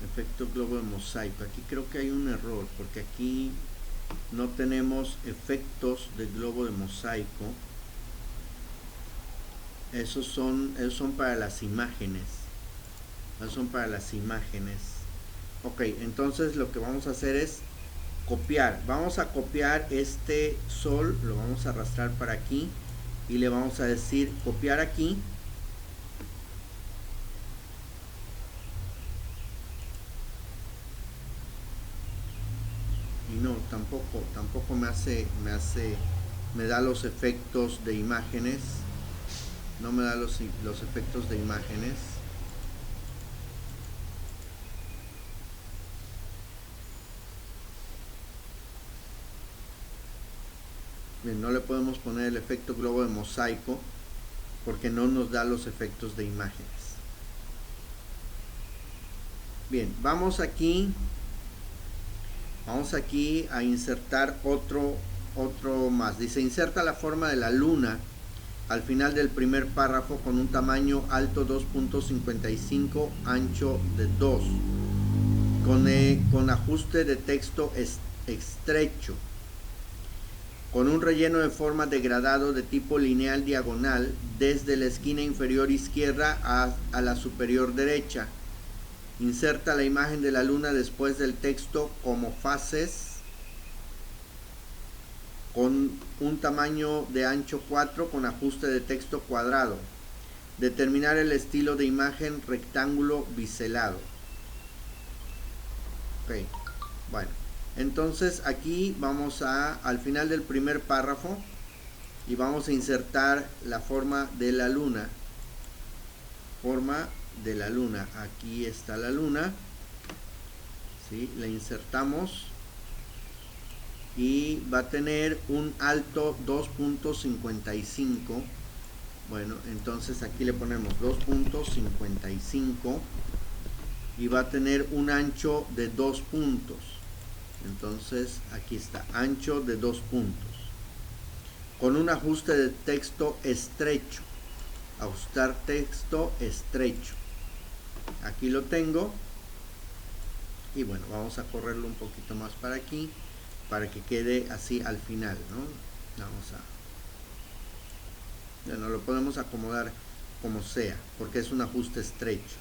efecto globo de mosaico. Aquí creo que hay un error porque aquí no tenemos efectos de globo de mosaico. Esos son para las imágenes. Esos son para las imágenes. Ok, entonces lo que vamos a hacer es copiar. Vamos a copiar este sol, lo vamos a arrastrar para aquí y le vamos a decir copiar aquí. Y no, tampoco me da los efectos de imágenes. No me da los efectos de imágenes. Bien, no le podemos poner el efecto globo de mosaico porque no nos da los efectos de imágenes. Bien, vamos aquí a insertar otro más. Dice inserta la forma de la luna al final del primer párrafo con un tamaño alto 2.55, ancho de 2, con ajuste de texto estrecho, con un relleno de forma degradado de tipo lineal diagonal desde la esquina inferior izquierda a la superior derecha. Inserta la imagen de la luna después del texto como fases con un tamaño de ancho 4 con ajuste de texto cuadrado. Determinar el estilo de imagen rectángulo biselado. Ok, bueno. Entonces aquí vamos al final del primer párrafo y vamos a insertar la forma de la luna. Forma de la luna. Aquí está la luna. ¿Sí? La insertamos y va a tener un alto 2.55. Bueno, entonces aquí le ponemos 2.55 y va a tener un ancho de 2 puntos. Entonces aquí está, ancho de 2 puntos, con un ajuste de texto estrecho. Ajustar texto estrecho. Aquí lo tengo y bueno, vamos a correrlo un poquito más para aquí para que quede así al final, ¿no? Bueno, lo podemos acomodar como sea, porque es un ajuste estrecho.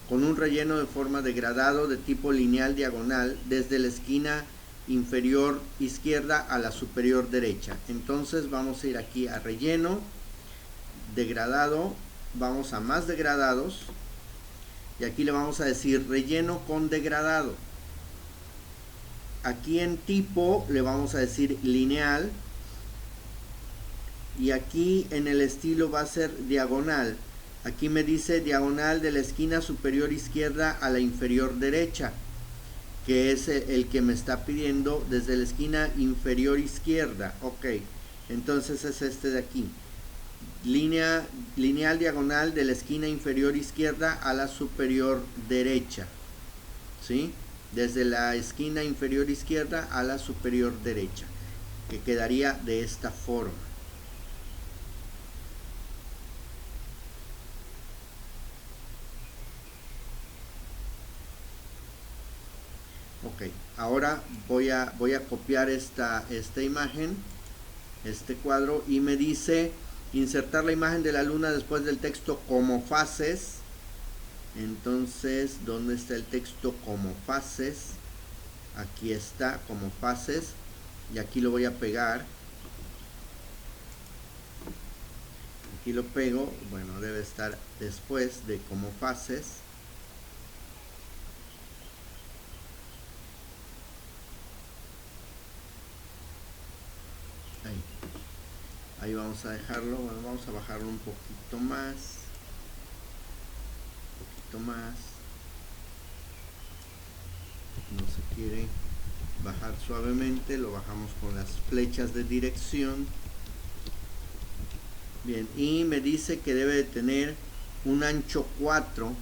Con un relleno de forma degradado de tipo lineal diagonal desde la esquina inferior izquierda a la superior derecha. Entonces vamos a ir aquí a relleno, degradado, vamos a más degradados y aquí le vamos a decir relleno con degradado. Aquí en tipo le vamos a decir lineal y aquí en el estilo va a ser diagonal. Aquí me dice diagonal de la esquina superior izquierda a la inferior derecha, que es el que me está pidiendo desde la esquina inferior izquierda. Ok, entonces es este de aquí. Lineal diagonal de la esquina inferior izquierda a la superior derecha. ¿Sí? Desde la esquina inferior izquierda a la superior derecha, que quedaría de esta forma. Ok, ahora voy a copiar esta imagen, este cuadro, y me dice insertar la imagen de la luna después del texto como fases. Entonces, ¿dónde está el texto como fases? Aquí está, como fases, y aquí lo voy a pegar. Aquí lo pego, bueno, debe estar después de como fases. Ahí vamos a dejarlo. Bueno, vamos a bajarlo un poquito más. No se quiere bajar suavemente, lo bajamos con las flechas de dirección. Bien, y me dice que debe de tener un ancho 4.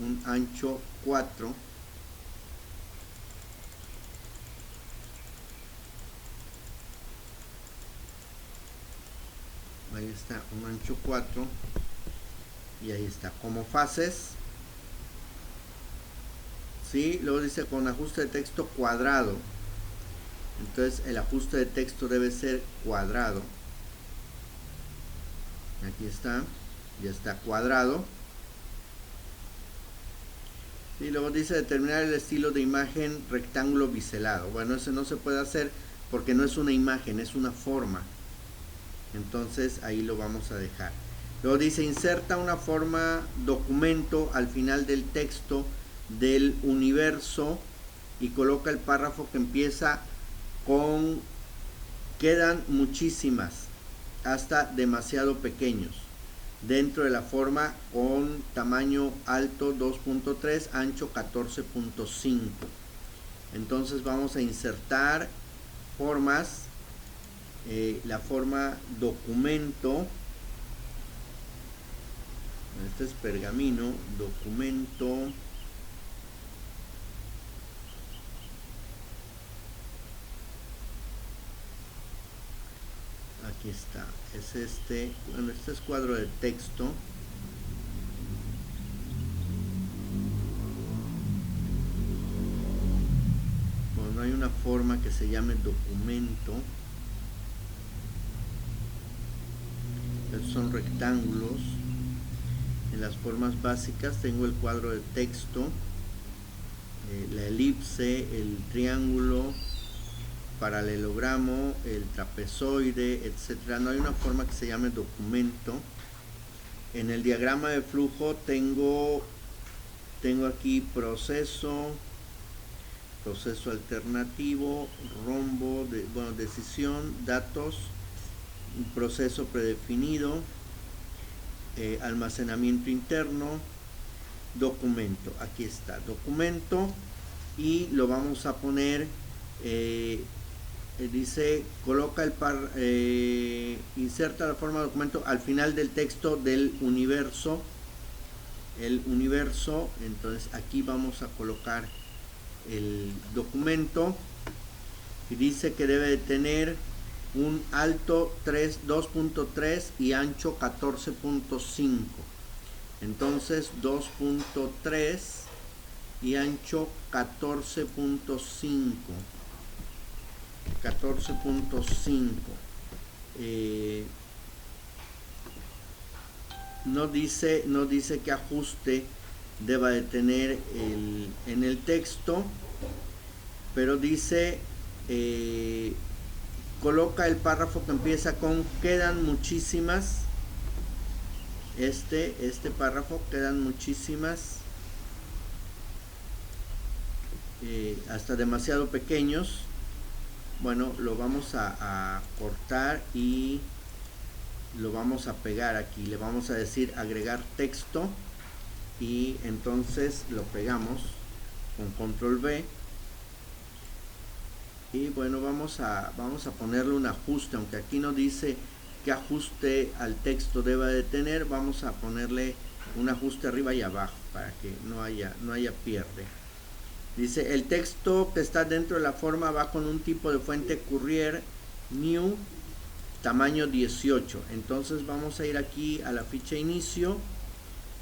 Un ancho 4. Ahí está, un ancho 4. Y ahí está, como fases. ¿Sí? Luego dice con ajuste de texto cuadrado. Entonces el ajuste de texto debe ser cuadrado. Aquí está, ya está cuadrado. Y luego dice determinar el estilo de imagen rectángulo biselado. Bueno, ese no se puede hacer porque no es una imagen, es una forma. Entonces ahí lo vamos a dejar. Luego dice inserta una forma documento al final del texto del universo y coloca el párrafo que empieza con quedan muchísimas hasta demasiado pequeños dentro de la forma con tamaño alto 2.3, ancho 14.5. entonces vamos a insertar formas, la forma documento, este es pergamino, documento, aquí está, es este, bueno, este es cuadro de texto. Bueno, hay una forma que se llame documento. Estos son rectángulos. En las formas básicas tengo el cuadro de texto, la elipse, el triángulo, paralelogramo, el trapezoide, etcétera. No hay una forma que se llame documento. En el diagrama de flujo tengo aquí proceso alternativo, rombo, decisión, datos, un proceso predefinido, almacenamiento interno, documento. Aquí está, documento, y lo vamos a poner, dice coloca inserta la forma de documento al final del texto del universo, entonces aquí vamos a colocar el documento y dice que debe de tener un alto 2.3 y ancho 14.5. entonces 2.3 y ancho 14.5. 14.5. No dice qué ajuste deba de tener en el texto, pero dice coloca el párrafo que empieza con quedan muchísimas. Este párrafo, quedan muchísimas, hasta demasiado pequeños. Bueno, lo vamos a cortar y lo vamos a pegar aquí. Le vamos a decir agregar texto y entonces lo pegamos con control V. Y bueno, vamos a ponerle un ajuste, aunque aquí no dice qué ajuste al texto deba de tener. Vamos a ponerle un ajuste arriba y abajo para que no haya pierde. Dice el texto que está dentro de la forma va con un tipo de fuente Courier New tamaño 18. Entonces vamos a ir aquí a la ficha inicio,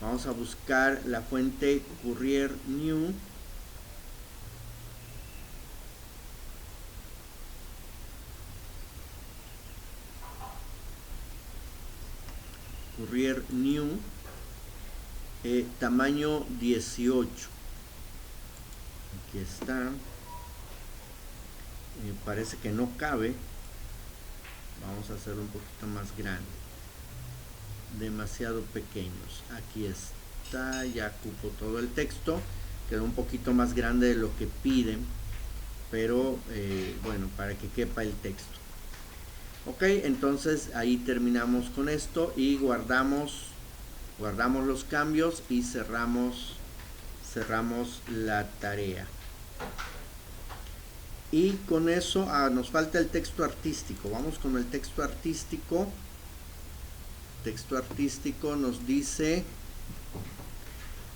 vamos a buscar la fuente Courier New. Courier New tamaño 18. Aquí está. Parece que no cabe. Vamos a hacerlo un poquito más grande. Demasiado pequeños. Aquí está. Ya cupo todo el texto. Quedó un poquito más grande de lo que piden. Pero bueno, para que quepa el texto. Ok, entonces ahí terminamos con esto y guardamos los cambios y cerramos la tarea. Y con eso nos falta el texto artístico. Vamos con el texto artístico. Texto artístico nos dice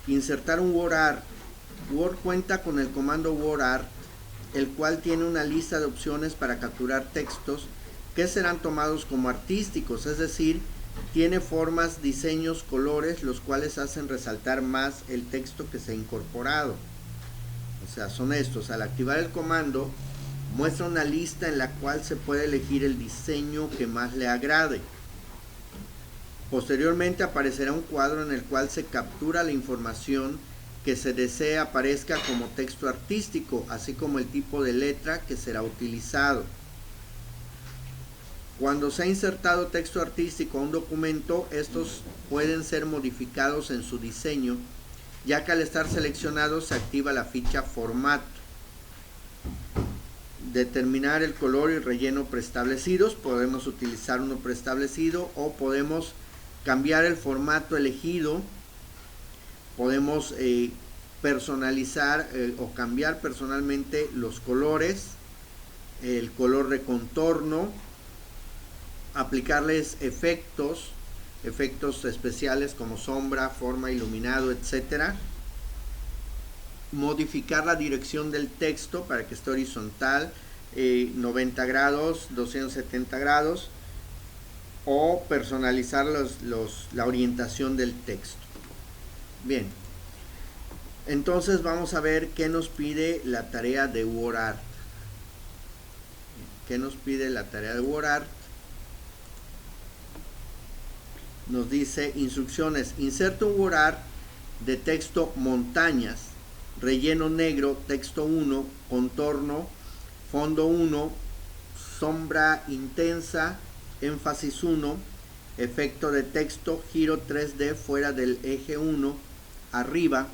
insertar un WordArt. Word cuenta con el comando WordArt, el cual tiene una lista de opciones para capturar textos que serán tomados como artísticos, es decir, tiene formas, diseños, colores, los cuales hacen resaltar más el texto que se ha incorporado. O sea, son estos. Al activar el comando, muestra una lista en la cual se puede elegir el diseño que más le agrade. Posteriormente aparecerá un cuadro en el cual se captura la información que se desea aparezca como texto artístico, así como el tipo de letra que será utilizado. Cuando se ha insertado texto artístico a un documento, estos pueden ser modificados en su diseño, ya que al estar seleccionado se activa la ficha formato. Determinar el color y relleno preestablecidos, podemos utilizar uno preestablecido o podemos cambiar el formato elegido, podemos personalizar o cambiar personalmente los colores, el color de contorno, aplicarles efectos especiales como sombra, forma, iluminado, etcétera. Modificar la dirección del texto para que esté horizontal, 90 grados, 270 grados, o personalizar la orientación del texto. Bien, entonces vamos a ver qué nos pide la tarea de WordArt. ¿Qué nos pide la tarea de WordArt? Nos dice instrucciones: inserta un WordArt de texto montañas, relleno negro, texto 1, contorno, fondo 1, sombra intensa, énfasis 1, efecto de texto, giro 3D fuera del eje 1, arriba,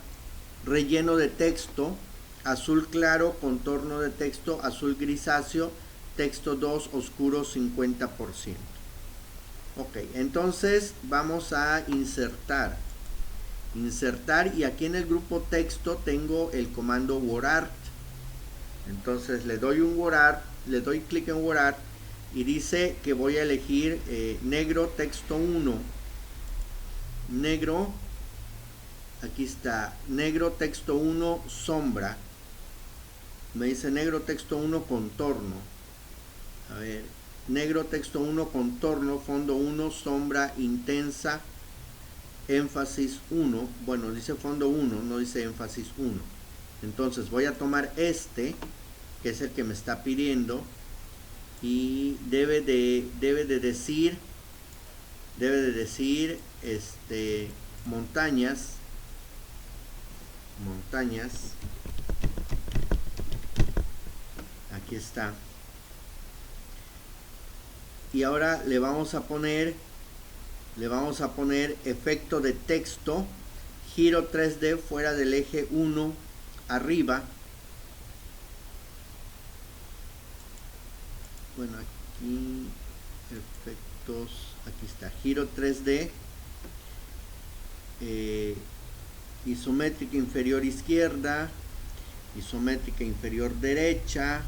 relleno de texto, azul claro, contorno de texto, azul grisáceo, texto 2, oscuro 50%. Ok, entonces vamos a insertar, y aquí en el grupo texto tengo el comando WordArt. Entonces le doy clic en WordArt y dice que voy a elegir negro texto 1, negro, aquí está, negro texto 1 sombra, me dice negro texto 1 contorno, a ver, negro texto 1 contorno, fondo 1, sombra intensa, énfasis 1, bueno, dice fondo 1, no dice énfasis 1. Entonces voy a tomar este, que es el que me está pidiendo, y debe de decir montañas, aquí está. Y ahora le vamos a poner efecto de texto, giro 3D fuera del eje 1 arriba. Bueno, aquí efectos, aquí está, giro 3D, isométrica inferior izquierda, isométrica inferior derecha,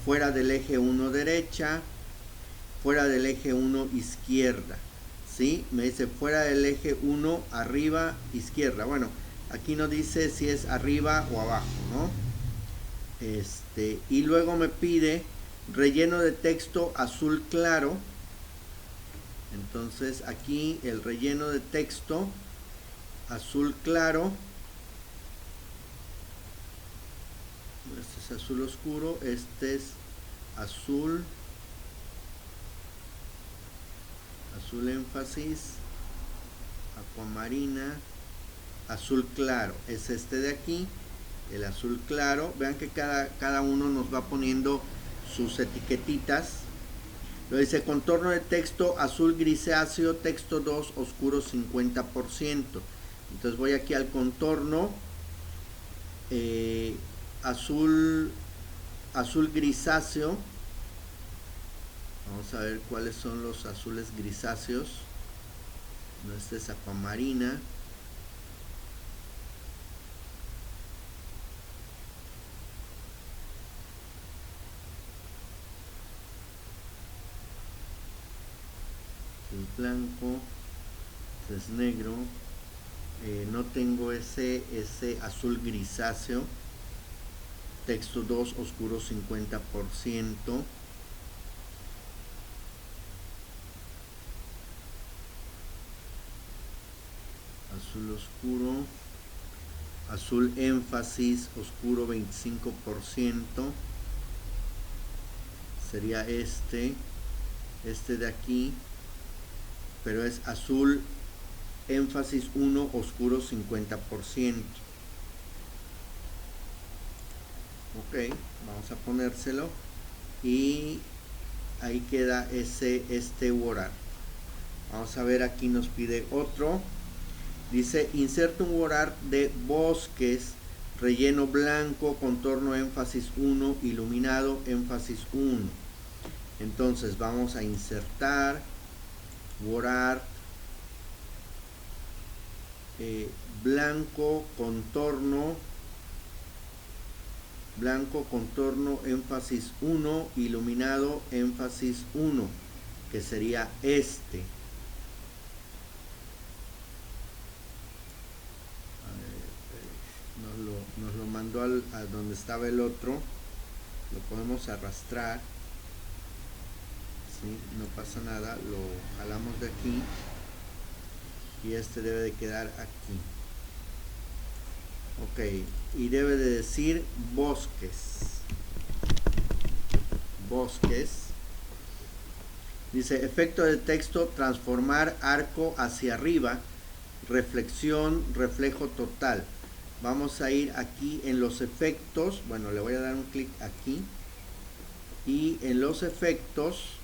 fuera del eje 1 derecha, fuera del eje 1 izquierda, ¿sí? Me dice fuera del eje 1 arriba izquierda. Bueno, aquí no dice si es arriba o abajo, ¿no? Y luego me pide relleno de texto azul claro. Entonces aquí el relleno de texto azul claro, este es azul oscuro, este es azul énfasis, acuamarina, azul claro, es este de aquí, el azul claro. Vean que cada uno nos va poniendo sus etiquetitas. Lo dice contorno de texto azul grisáceo, texto 2 oscuro 50%. Entonces voy aquí al contorno, azul grisáceo. Vamos a ver cuáles son los azules grisáceos. Este es acuamarina. Es blanco, es negro. No tengo ese azul grisáceo. Texto 2 oscuro 50%. Azul oscuro, azul énfasis oscuro 25%, sería este de aquí, pero es azul énfasis 1 oscuro 50%. Ok, vamos a ponérselo y ahí queda este borrar. Vamos a ver, aquí nos pide otro. Dice inserta un borrar de bosques, relleno blanco, contorno énfasis 1, iluminado énfasis 1. Entonces vamos a insertar borrar blanco, contorno énfasis 1, iluminado énfasis 1, que sería este. Nos lo mandó a donde estaba el otro. Lo podemos arrastrar, ¿sí? No pasa nada, lo jalamos de aquí y este debe de quedar aquí. Ok, y debe de decir bosques. Dice efecto de texto, transformar arco hacia arriba, reflexión, reflejo total. Vamos a ir aquí en los efectos. Bueno, le voy a dar un clic aquí y en los efectos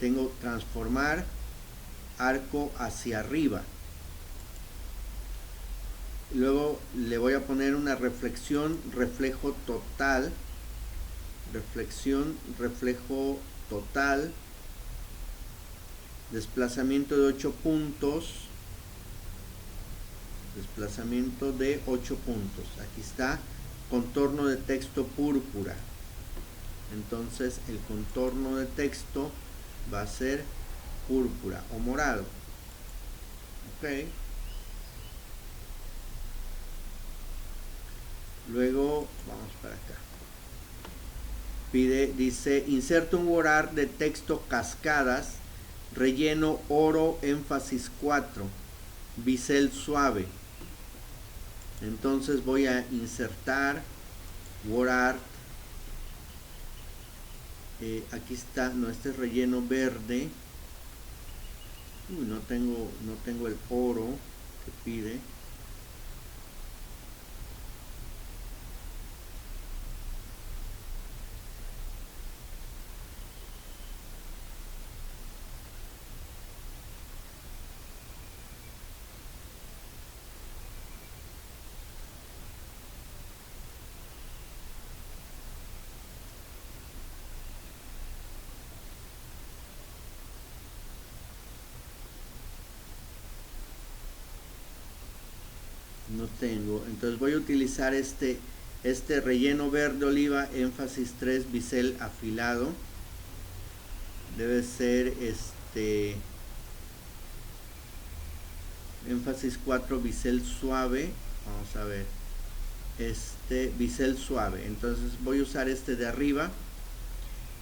tengo transformar arco hacia arriba. Luego le voy a poner una reflexión, reflejo total, desplazamiento de 8 puntos, aquí está, contorno de texto púrpura. Entonces el contorno de texto va a ser púrpura o morado. Ok, luego vamos para acá. Dice inserta un borrar de texto cascadas, relleno oro énfasis 4, bisel suave. Entonces voy a insertar WordArt. Aquí está, no, este es relleno verde. Uy, no tengo el oro que pide. No tengo, entonces voy a utilizar este relleno verde oliva énfasis 3 bisel afilado. Debe ser énfasis 4 bisel suave. Vamos a ver, bisel suave. Entonces voy a usar este de arriba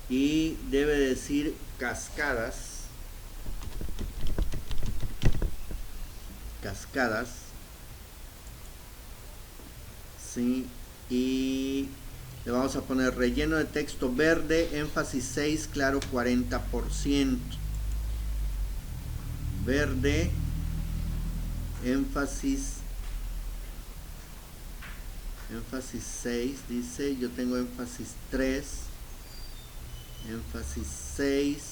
y debe decir cascadas. Sí, y le vamos a poner relleno de texto verde énfasis 6 claro 40%. Verde énfasis 6, dice, yo tengo énfasis 3, énfasis 6,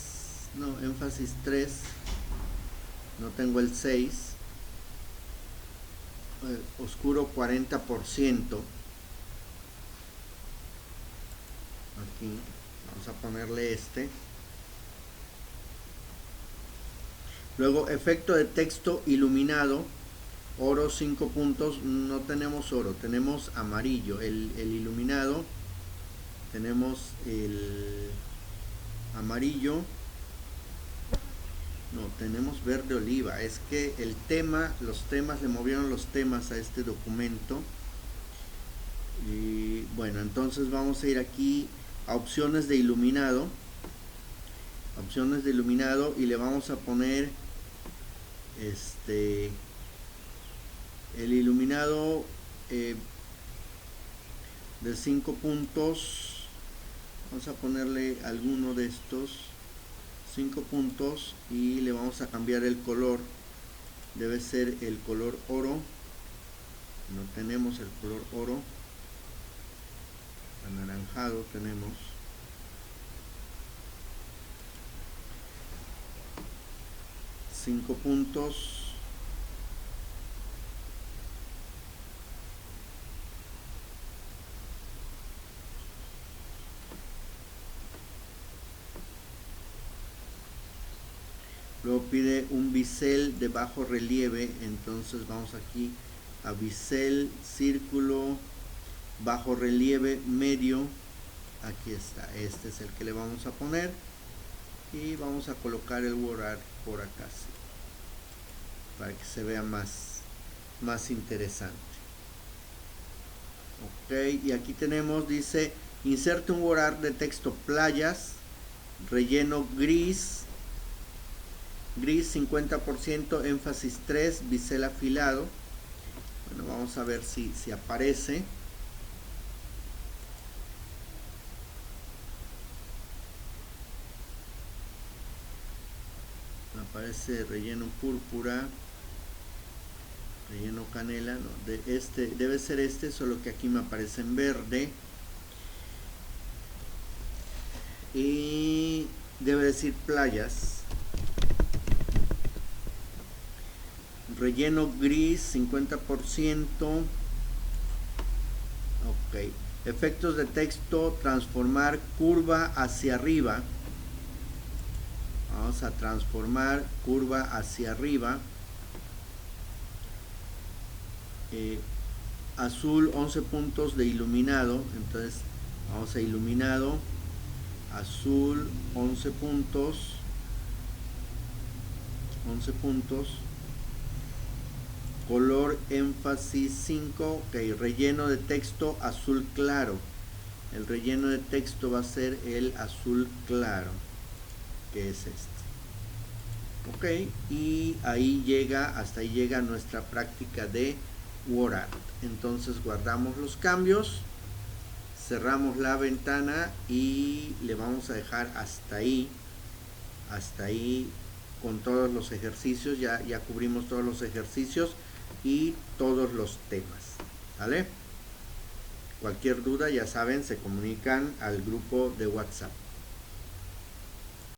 no, énfasis 3, no tengo el 6, oscuro 40%. Aquí vamos a ponerle este. Luego efecto de texto iluminado, oro 5 puntos, no tenemos oro, tenemos amarillo. El iluminado, tenemos el amarillo, no, tenemos verde oliva. Es que el tema, los temas, le movieron los temas a este documento. Y bueno, entonces vamos a ir aquí a opciones de iluminado. Opciones de iluminado y le vamos a poner el iluminado de 5 puntos. Vamos a ponerle alguno de estos 5 puntos y le vamos a cambiar el color. Debe ser el color oro. No tenemos el color oro. Anaranjado tenemos. Cinco puntos. Luego pide un bisel de bajo relieve, entonces vamos aquí a bisel, círculo, bajo relieve medio. Aquí está, este es el que le vamos a poner y vamos a colocar el WordArt por acá, sí, para que se vea más interesante. Ok, y aquí tenemos, dice, inserte un WordArt de texto playas, relleno gris 50%, énfasis 3, bisel afilado. Bueno, vamos a ver si aparece. Aparece relleno púrpura, relleno canela, no, debe ser solo que aquí me aparece en verde. Y debe decir playas. Relleno gris 50%. Ok. Efectos de texto, transformar curva hacia arriba. Vamos a transformar curva hacia arriba. Azul 11 puntos de iluminado. Entonces vamos a iluminado. Azul 11 puntos. 11 puntos. Color énfasis 5. Ok, relleno de texto azul claro. El relleno de texto va a ser el azul claro, que es este. Ok, y ahí llega, hasta ahí llega nuestra práctica de WordArt. Entonces guardamos los cambios, cerramos la ventana y le vamos a dejar hasta ahí con todos los ejercicios. Ya cubrimos todos los ejercicios y todos los temas, ¿vale? Cualquier duda, ya saben, se comunican al grupo de WhatsApp.